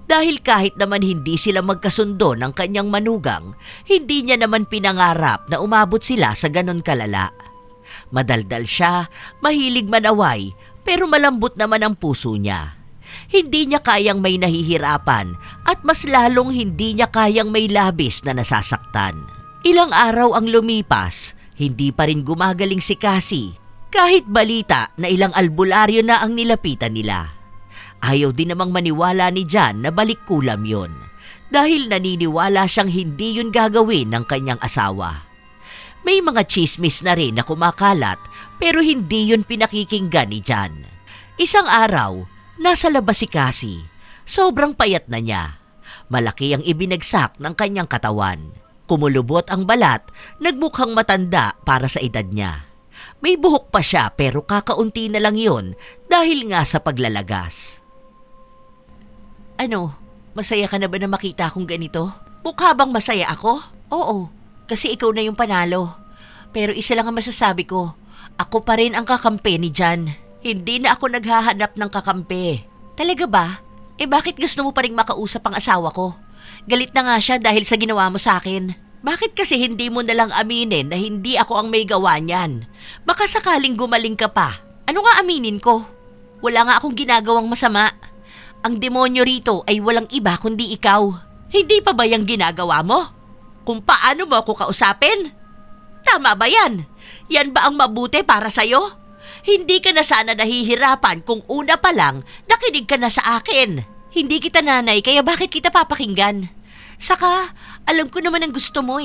Dahil kahit naman hindi sila magkasundo ng kanyang manugang, hindi niya naman pinangarap na umabot sila sa ganon kalala. Madaldal siya, mahilig manaway, pero malambot naman ang puso niya. Hindi niya kayang may nahihirapan at mas lalong hindi niya kayang may labis na nasasaktan. Ilang araw ang lumipas, hindi pa rin gumagaling si Cassie, kahit balita na ilang albularyo na ang nilapitan nila. Ayaw din namang maniwala ni John na balik kulam yon, dahil naniniwala siyang hindi yun gagawin ng kanyang asawa. May mga chismis na rin na kumakalat pero hindi yun pinakikinggan ni John. Isang araw, nasa labas si Cassie. Sobrang payat na niya. Malaki ang ibinagsak ng kanyang katawan. Kumulubot ang balat, nagmukhang matanda para sa edad niya. May buhok pa siya pero kakaunti na lang yon dahil nga sa paglalagas. Ano, masaya ka na ba na makita akong ganito? Mukha bang masaya ako? Oo, kasi ikaw na yung panalo. Pero isa lang ang masasabi ko, ako pa rin ang kakampi ni John. Hindi na ako naghahanap ng kakampi. Talaga ba? Bakit gusto mo pa rin makausap ang asawa ko? Galit na nga siya dahil sa ginawa mo sa akin. Bakit kasi hindi mo nalang aminin na hindi ako ang may gawa niyan? Baka sakaling gumaling ka pa. Ano nga aminin ko? Wala nga akong ginagawang masama. Ang demonyo rito ay walang iba kundi ikaw. Hindi pa ba yung ginagawa mo? Kung paano mo ako kausapin? Tama ba yan? Yan ba ang mabuti para sa'yo? Hindi ka na sana nahihirapan kung una pa lang nakinig ka na sa akin. Hindi kita nanay kaya bakit kita papakinggan? Saka, alam ko naman ang gusto mo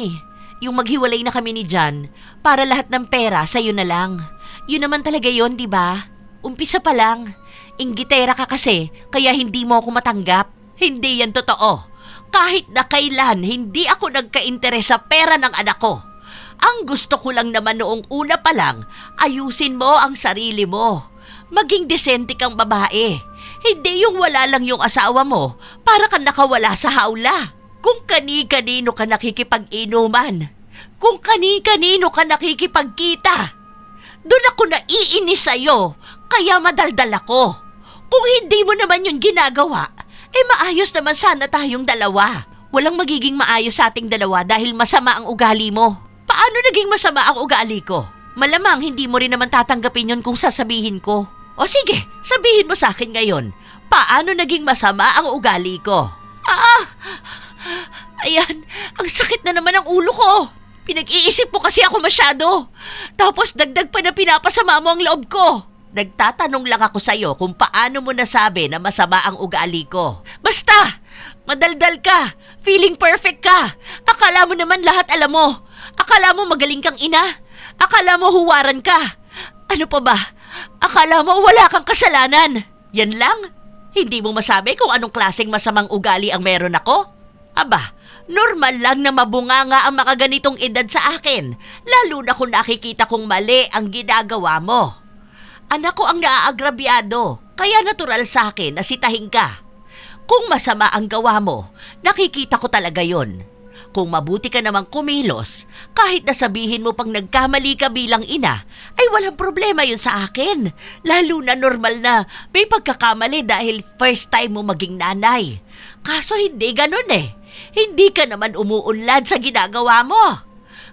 Yung maghiwalay na kami ni John para lahat ng pera sa'yo na lang. Yun naman talaga yon, di ba? Umpisa pa lang. Inggitera ka kasi kaya hindi mo ako matanggap. Hindi yan totoo. Kahit na kailan hindi ako nagka-interes sa pera ng anak ko. Ang gusto ko lang naman noong una pa lang, ayusin mo ang sarili mo. Maging desente kang babae. Hindi yung wala lang yung asawa mo para kang nakawala sa hawla. Kung kani-kanino ka nakikipag-inuman. Kung kani-kanino ka nakikipagkita. Doon ako naiinis sa'yo, kaya madaldal ako. Kung hindi mo naman yun ginagawa, maayos naman sana tayong dalawa. Walang magiging maayos sa ating dalawa dahil masama ang ugali mo. Paano naging masama ang ugali ko? Malamang hindi mo rin naman tatanggapin yun kung sasabihin ko. O sige, sabihin mo sa akin ngayon, paano naging masama ang ugali ko? Ayan, ang sakit na naman ang ulo ko. Pinag-iisip mo kasi ako masyado. Tapos dagdag pa na pinapasama mo ang loob ko. Nagtatanong lang ako sa'yo kung paano mo nasabi na masama ang ugali ko. Basta! Madaldal ka! Feeling perfect ka! Akala mo naman lahat alam mo! Akala mo magaling kang ina! Akala mo huwaran ka? Ano pa ba? Akala mo wala kang kasalanan? Yan lang? Hindi mo masabi kung anong klaseng masamang ugali ang meron ako? Aba, normal lang na mabunganga ang mga ganitong edad sa akin, lalo na kung nakikita kong mali ang ginagawa mo. Anak ko ang naaagrabyado, kaya natural sa akin na sitahin ka. Kung masama ang gawa mo, nakikita ko talaga yon. Kung mabuti ka namang kumilos, kahit na sabihin mo pang nagkamali ka bilang ina, ay walang problema yun sa akin. Lalo na normal na may pagkakamali dahil first time mo maging nanay. Kaso hindi ganun eh. Hindi ka naman umuunlad sa ginagawa mo.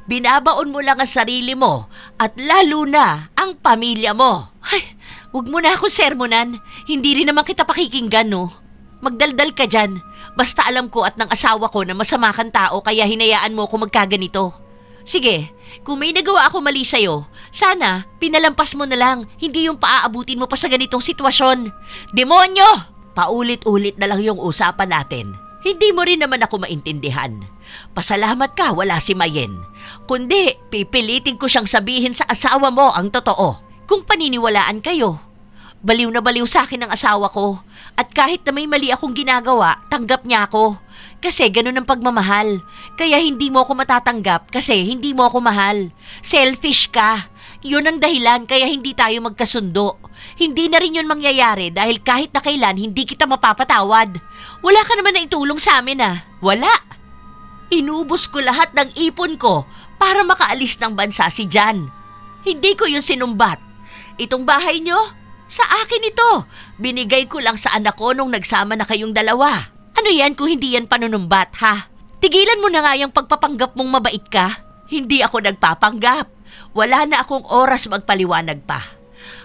Binabaon mo lang ang sarili mo at lalo na ang pamilya mo. Ay, huwag mo na akong sermonan. Hindi rin naman kita pakikinggan, no? Magdaldal ka dyan. Basta alam ko at ng asawa ko na masama kang tao kaya hinayaan mo ako magkaganito. Sige, kung may nagawa ako mali sa'yo, sana pinalampas mo na lang, hindi yung paaabutin mo pa sa ganitong sitwasyon. Demonyo! Paulit-ulit na lang yung usapan natin. Hindi mo rin naman ako maintindihan. Pasalamat ka wala si Mayen. Kundi, pipilitin ko siyang sabihin sa asawa mo ang totoo. Kung paniniwalaan kayo. Baliw na baliw sa akin ang asawa ko. At kahit na may mali akong ginagawa, tanggap niya ako. Kasi ganun ang pagmamahal. Kaya hindi mo ako matatanggap kasi hindi mo ako mahal. Selfish ka. Yun ang dahilan kaya hindi tayo magkasundo. Hindi na rin yun mangyayari dahil kahit na kailan hindi kita mapapatawad. Wala ka naman na itulong sa amin ah. Wala. Inubos ko lahat ng ipon ko para makaalis ng bansa si Jan. Hindi ko yun sinumbat. Itong bahay nyo? Sa akin ito. Binigay ko lang sa anak ko nung nagsama na kayong dalawa. Ano yan kung hindi yan panunumbat, ha? Tigilan mo na nga yung pagpapanggap mong mabait ka. Hindi ako nagpapanggap. Wala na akong oras magpaliwanag pa.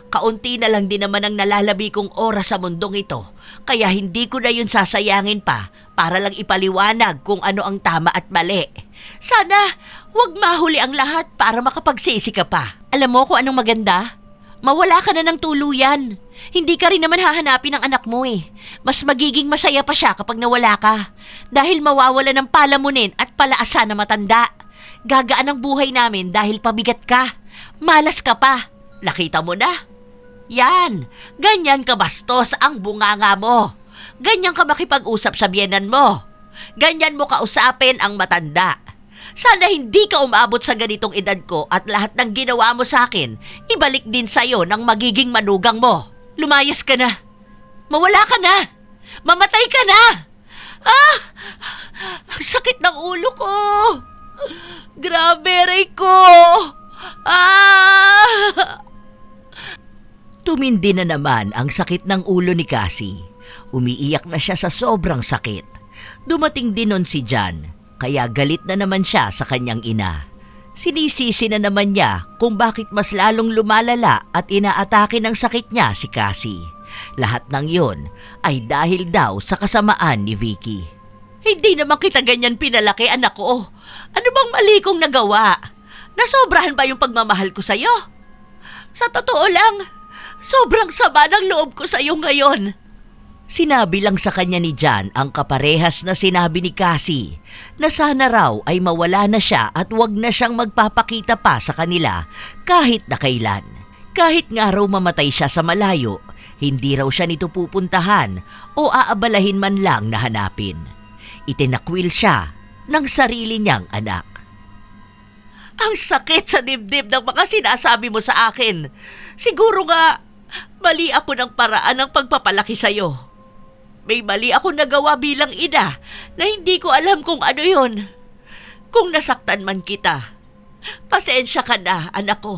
Kaunti na lang din naman ang nalalabi kong oras sa mundong ito. Kaya hindi ko na yun sasayangin pa para lang ipaliwanag kung ano ang tama at mali. Sana huwag mahuli ang lahat para makapagsisi ka pa. Alam mo kung anong maganda? Mawala ka na ng tuluyan. Hindi ka rin naman hahanapin ng anak mo eh. Mas magiging masaya pa siya kapag nawala ka. Dahil mawawala ng palamunin at palaasa na matanda. Gagaan ang buhay namin dahil pabigat ka. Malas ka pa. Nakita mo na? Yan. Ganyan ka bastos ang bunganga mo. Ganyan ka makipag-usap sa biyenan mo. Ganyan mo kausapin ang matanda. Sana hindi ka umabot sa ganitong edad ko at lahat ng ginawa mo sa akin, ibalik din sa'yo ng magiging manugang mo. Lumayas ka na. Mawala ka na. Mamatay ka na. Ah! Ang sakit ng ulo ko. Grabe, aray ko. Ah! Tumindi na naman ang sakit ng ulo ni Cassie. Umiiyak na siya sa sobrang sakit. Dumating din nun si Jan. Kaya galit na naman siya sa kanyang ina. Sinisisi na naman niya kung bakit mas lalong lumalala at inaatake ng sakit niya si Cassie. Lahat ng yon ay dahil daw sa kasamaan ni Vicky. Hindi naman kita ganyan pinalaki, anak ko. Ano bang mali kong nagawa? Nasobrahan ba yung pagmamahal ko sa'yo? Sa totoo lang, sobrang sama ng loob ko sa'yo ngayon. Sinabi lang sa kanya ni Jan ang kaparehas na sinabi ni Cassie na sana raw ay mawala na siya at wag na siyang magpapakita pa sa kanila kahit na kailan. Kahit nga raw mamatay siya sa malayo, hindi raw siya nito pupuntahan o aabalahin man lang na hanapin. Itinakwil siya ng sarili niyang anak. Ang sakit sa dibdib ng mga sinasabi mo sa akin. Siguro nga, mali ako ng paraan ng pagpapalaki sa'yo. May mali ako nagawa bilang ina na hindi ko alam kung ano yon. Kung nasaktan man kita, pasensya ka na, anak ko.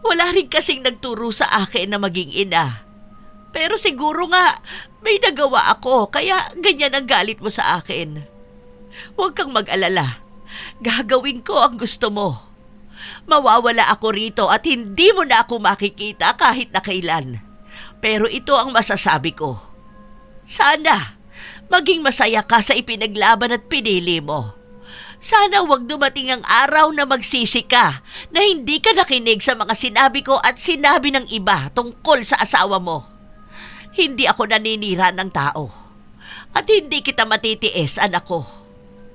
Wala rin kasing nagturo sa akin na maging ina. Pero siguro nga, may nagawa ako kaya ganyan ang galit mo sa akin. Huwag kang mag-alala. Gagawin ko ang gusto mo. Mawawala ako rito at hindi mo na ako makikita kahit na kailan. Pero ito ang masasabi ko. Sana maging masaya ka sa ipinaglaban at pinili mo. Sana wag dumating ang araw na magsisi ka na hindi ka nakinig sa mga sinabi ko at sinabi ng iba tungkol sa asawa mo. Hindi ako naninira ng tao. At hindi kita matitiis, anak ko.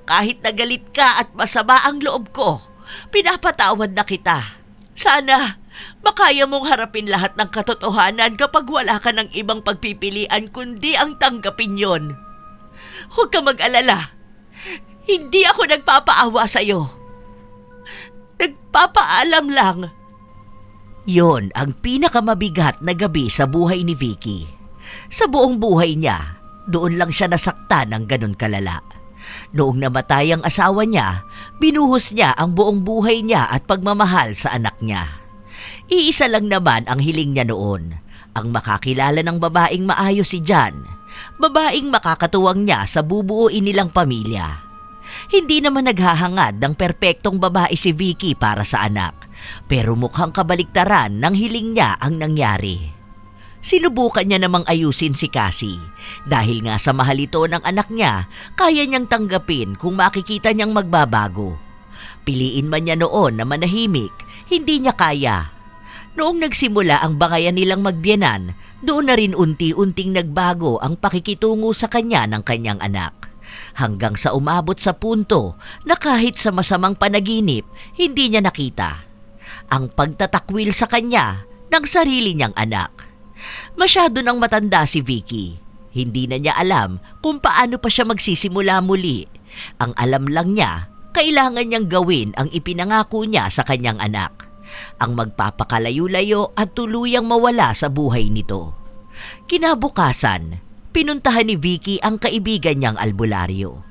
Kahit nagalit ka at masama ang loob ko, pinapatawad na kita. Sana makaya mong harapin lahat ng katotohanan kapag wala ka ng ibang pagpipilian kundi ang tanggapin yon. Huwag ka mag-alala. Hindi ako nagpapaawa sa'yo. Nagpapaalam lang. Yon ang pinakamabigat na gabi sa buhay ni Vicky. Sa buong buhay niya, doon lang siya nasaktan ng ganun kalala. Noong namatay ang asawa niya, binuhos niya ang buong buhay niya at pagmamahal sa anak niya. Iisa lang naman ang hiling niya noon, ang makakilala ng babaeng maayos si John, babaeng makakatuwang niya sa bubuuin nilang pamilya. Hindi naman naghahangad ng perpektong babae si Vicky para sa anak, pero mukhang kabaliktaran ng hiling niya ang nangyari. Sinubukan niya namang ayusin si Cassie. Dahil nga sa mahal ito ng anak niya, kaya niyang tanggapin kung makikita niyang magbabago. Piliin man niya noon na manahimik, hindi niya kaya. Noong nagsimula ang bangayan nilang magbiyenan, doon na rin unti-unting nagbago ang pakikitungo sa kanya ng kanyang anak. Hanggang sa umabot sa punto na kahit sa masamang panaginip, hindi niya nakita ang pagtatakwil sa kanya ng sarili niyang anak. Masyado nang matanda si Vicky. Hindi na niya alam kung paano pa siya magsisimula muli. Ang alam lang niya, kailangan niyang gawin ang ipinangako niya sa kanyang anak. Ang magpapakalayo-layo at tuluyang mawala sa buhay nito. Kinabukasan, pinuntahan ni Vicky ang kaibigan niyang albularyo.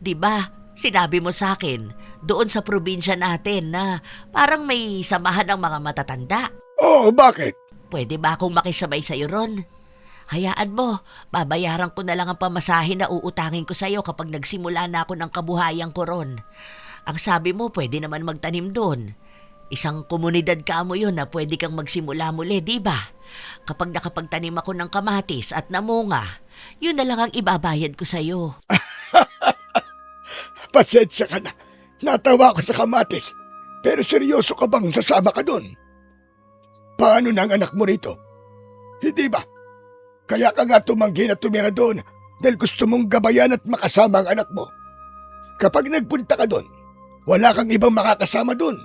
Diba, sinabi mo sa akin, doon sa probinsya natin na parang may samahan ng mga matatanda. Oh, bakit? Pwede ba akong makisabay sa'yo ron? Hayaan mo, babayaran ko na lang ang pamasahe na uutangin ko sa'yo kapag nagsimula na ako ng kabuhayan ko ron. Ang sabi mo, pwede naman magtanim doon. Isang komunidad ka mo yun na pwede kang magsimula muli, di ba? Kapag nakapagtanim ako ng kamatis at namunga, yun na lang ang ibabayad ko sa'yo. Pasensya ka na. Natawa ko sa kamatis. Pero seryoso ka bang sasama ka doon? Paano na ang anak mo rito? Hindi ba? Kaya ka nga tumanggi na tumira doon dahil gusto mong gabayan at makasama ang anak mo. Kapag nagpunta ka doon, wala kang ibang makakasama doon,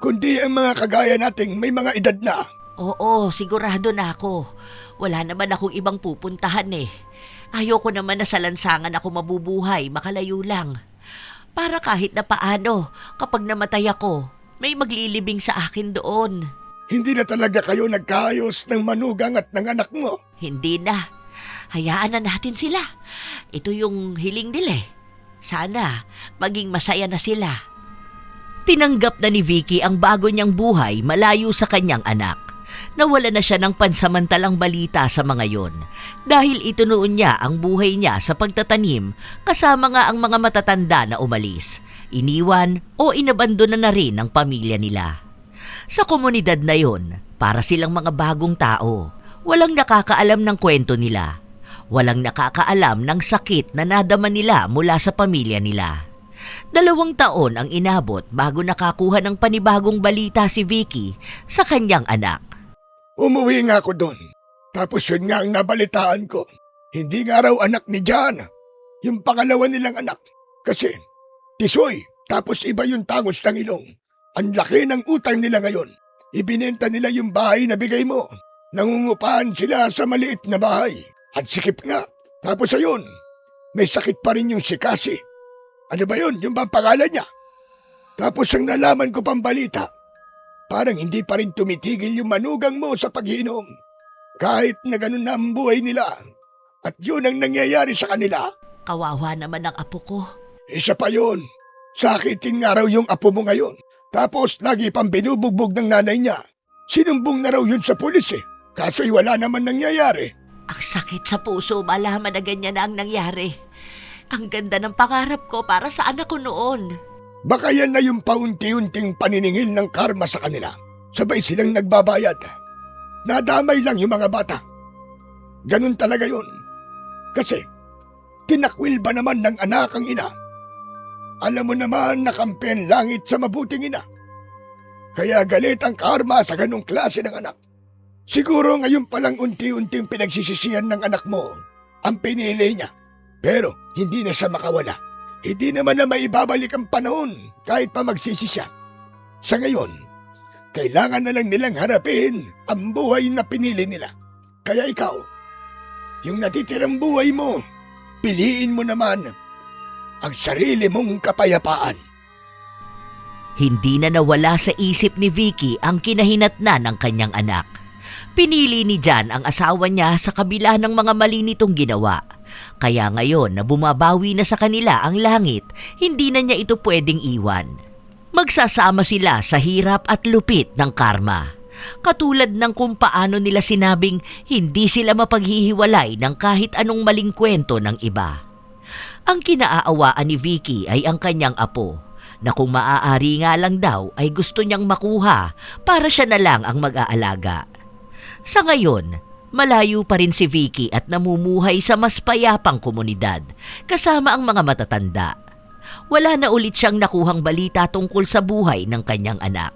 kundi ang mga kagaya nating may mga edad na. Oo, sigurado na ako. Wala naman akong ibang pupuntahan eh. Ayoko naman na sa lansangan ako mabubuhay, makalayo lang. Para kahit na paano, kapag namatay ako, may maglilibing sa akin doon. Hindi na talaga kayo nagkaayos ng manugang at ng anak mo. Hindi na. Hayaan na natin sila. Ito yung hiling nila eh. Sana maging masaya na sila. Tinanggap na ni Vicky ang bago niyang buhay malayo sa kanyang anak. Nawala na siya ng pansamantalang balita sa mga yon dahil itinuon niya ang buhay niya sa pagtatanim kasama nga ang mga matatanda na umalis, iniwan o inabandona na rin ng pamilya nila. Sa komunidad na yon, para silang mga bagong tao. Walang nakakaalam ng kwento nila. Walang nakakaalam ng sakit na nadama nila mula sa pamilya nila. 2 taon ang inabot bago nakakuha ng panibagong balita si Vicky sa kanyang anak. Umuwi nga ako doon. Tapos yun nga ang nabalitaan ko. Hindi nga raw anak ni John. Yung pangalawa nilang anak. Kasi, tisoy, tapos iba yung tangos ng ilong. Ang laki ng utang nila ngayon. Ibinenta nila yung bahay na bigay mo. Nangungupahan sila sa maliit na bahay. At sikip nga. Tapos ayun, may sakit pa rin yung si Cassie. Ano ba yun? Yung ba ang pangalan niya? Tapos ang nalaman ko pang balita, parang hindi pa rin tumitigil yung manugang mo sa pag-iinom. Kahit na ganun na ang buhay nila. At yun ang nangyayari sa kanila. Kawawa naman ang apo ko. Isa pa yun. Sakitin nga raw yung apo mo ngayon. Tapos lagi pang binubugbog ng nanay niya. Sinumbong na raw yun sa pulis eh. Kaso'y wala naman nangyayari. Ang sakit sa puso malaman na ganyan na ang nangyari. Ang ganda ng pangarap ko para sa anak ko noon. Baka yan na yung paunti-unting paniningil ng karma sa kanila. Sabay silang nagbabayad. Nadamay lang yung mga bata. Ganun talaga yun. Kasi, tinakwil ba naman ng anak ang ina? Alam mo naman na kampi ang langit sa mabuting ina. Kaya galit ang karma sa ganung klase ng anak. Siguro ngayon palang unti-unting pinagsisisihan ng anak mo ang pinili niya. Pero hindi na siya makawala. Hindi naman na maibabalik ang panahon kahit pa magsisi siya. Sa ngayon, Kailangan na lang nilang harapin ang buhay na pinili nila. Kaya ikaw, yung natitirang buhay mo, piliin mo naman ang sarili mong kapayapaan. Hindi na nawala sa isip ni Vicky ang kinahinatnan ng kanyang anak. Pinili ni John ang asawa niya sa kabila ng mga mali nitong ginawa. Kaya ngayon na bumabawi na sa kanila ang langit, hindi na niya ito pwedeng iwan. Magsasama sila sa hirap at lupit ng karma. Katulad ng kung paano nila sinabing hindi sila mapaghihiwalay ng kahit anong maling kwento ng iba. Ang kinaaawaan ni Vicky ay ang kanyang apo, na kung maaari nga lang daw ay gusto niyang makuha para siya na lang ang mag-aalaga. Sa ngayon, malayo pa rin si Vicky at namumuhay sa mas payapang komunidad kasama ang mga matatanda. Wala na ulit siyang nakuhang balita tungkol sa buhay ng kanyang anak.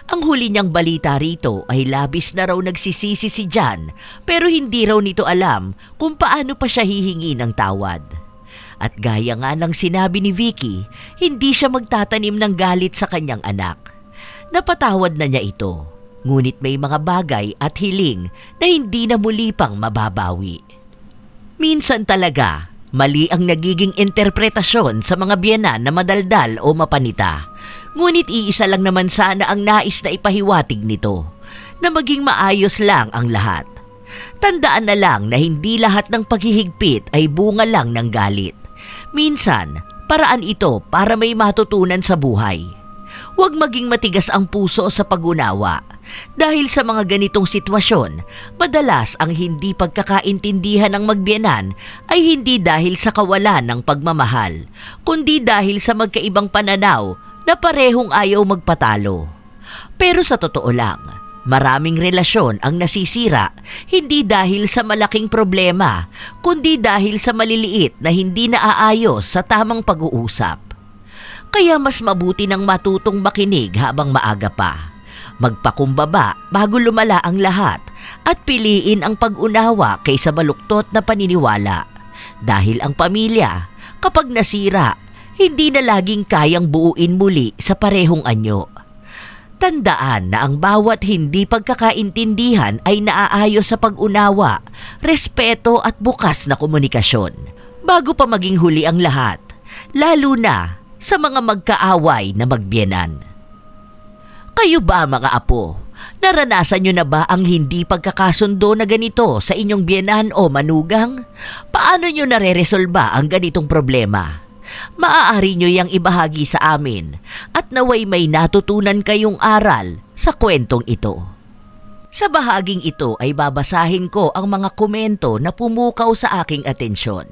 Ang huli niyang balita rito ay labis na raw nagsisisi si John pero hindi raw nito alam kung paano pa siya hihingi ng tawad. At gaya nga ng sinabi ni Vicky, hindi siya magtatanim ng galit sa kanyang anak. Napatawad na niya ito, ngunit may mga bagay at hiling na hindi na muli pang mababawi. Minsan talaga, mali ang nagiging interpretasyon sa mga biyenan na madaldal o mapanita. Ngunit iisa lang naman sana ang nais na ipahiwatig nito, na maging maayos lang ang lahat. Tandaan na lang na hindi lahat ng paghihigpit ay bunga lang ng galit. Minsan, paraan ito para may matutunan sa buhay. Huwag maging matigas ang puso sa pag-unawa. Dahil sa mga ganitong sitwasyon, madalas ang hindi pagkakaintindihan ng magbiyenan ay hindi dahil sa kawalan ng pagmamahal, kundi dahil sa magkaibang pananaw na parehong ayaw magpatalo. Pero sa totoo lang, maraming relasyon ang nasisira hindi dahil sa malaking problema, kundi dahil sa maliliit na hindi naaayos sa tamang pag-uusap. Kaya mas mabuti nang matutong makinig habang maaga pa. Magpakumbaba bago lumala ang lahat at piliin ang pag-unawa kaysa baluktot na paniniwala. Dahil ang pamilya, kapag nasira, hindi na laging kayang buuin muli sa parehong anyo. Tandaan na ang bawat hindi pagkakaintindihan ay naaayos sa pag-unawa, respeto at bukas na komunikasyon. Bago pa maging huli ang lahat, lalo na sa mga magkaaway na magbiyenan. Kayo ba mga apo, naranasan nyo na ba ang hindi pagkakasundo na ganito sa inyong biyenan o manugang? Paano nyo nareresolba ang ganitong problema? Maaari nyo yang ibahagi sa amin at naway may natutunan kayong aral sa kwentong ito. Sa bahaging ito ay babasahin ko ang mga komento na pumukaw sa aking atensyon.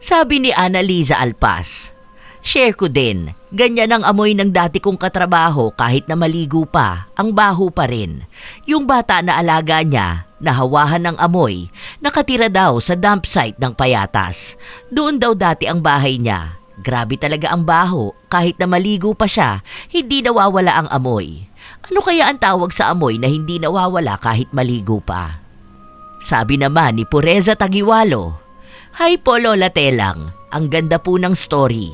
Sabi ni Annaliza Alpas, share ko din, ganyan ang amoy ng dati kong katrabaho kahit na maligo pa, ang baho pa rin. Yung bata na alaga niya, nahawahan ng amoy, nakatira daw sa dump site ng Payatas. Doon daw dati ang bahay niya. Grabe talaga ang baho, kahit na maligo pa siya, hindi nawawala ang amoy. Ano kaya ang tawag sa amoy na hindi nawawala kahit maligo pa? Sabi naman ni Pureza Tagiwalo, "Hi po Lola Telang, ang ganda po ng story.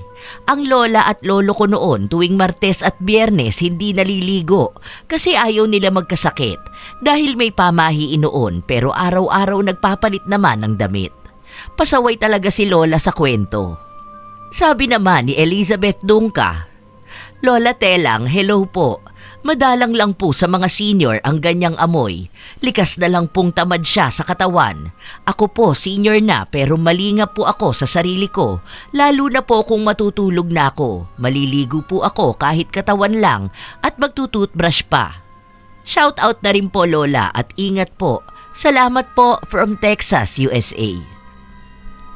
Ang lola at lolo ko noon tuwing Martes at Biyernes hindi naliligo kasi ayaw nila magkasakit dahil may pamahiin noon pero araw-araw nagpapalit naman ng damit. Pasaway talaga si Lola sa kwento." Sabi naman ni Elizabeth Dungka, "Lola Telang, hello po. Madalang lang po sa mga senior ang ganyang amoy. Likas na lang pong tamad siya sa katawan. Ako po senior na pero malingap po ako sa sarili ko. Lalo na po kung matutulog na ako. Maliligo po ako kahit katawan lang at magtututbrush pa. Shout out na rin po Lola at ingat po. Salamat po from Texas, USA."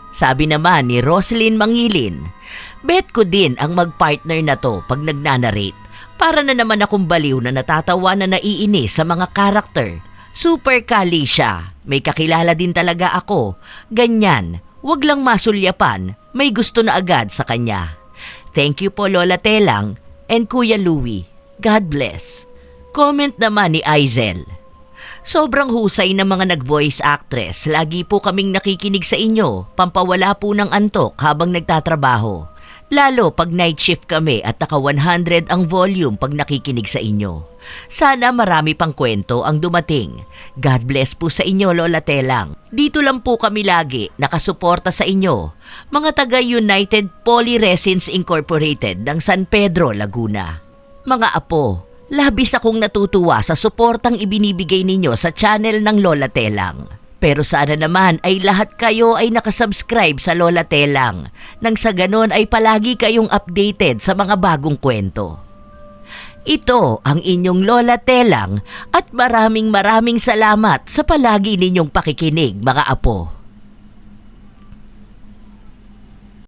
Sabi naman ni Roslyn Mangilin, "Bet ko din ang mag-partner na to pag nagnanarate. Para na naman akong baliw na natatawa na naiinis sa mga karakter. Super kali siya. May kakilala din talaga ako. Ganyan, wag lang masulyapan. May gusto na agad sa kanya. Thank you po Lola Telang and Kuya Louie. God bless." Comment naman ni Aizel, "Sobrang husay ng mga nag-voice actress. Lagi po kaming nakikinig sa inyo. Pampawala po ng antok habang nagtatrabaho. Lalo pag night shift kami at naka 100 ang volume pag nakikinig sa inyo. Sana marami pang kwento ang dumating. God bless po sa inyo, Lola Telang. Dito lang po kami lagi nakasuporta sa inyo, mga taga United Polyresins Incorporated ng San Pedro, Laguna. Mga apo, labis akong natutuwa sa suportang ibinibigay ninyo sa channel ng Lola Telang. Pero sana naman ay lahat kayo ay nakasubscribe sa Lola Telang nang sa ganon ay palagi kayong updated sa mga bagong kwento. Ito ang inyong Lola Telang at maraming salamat sa palagi ninyong pakikinig, mga apo.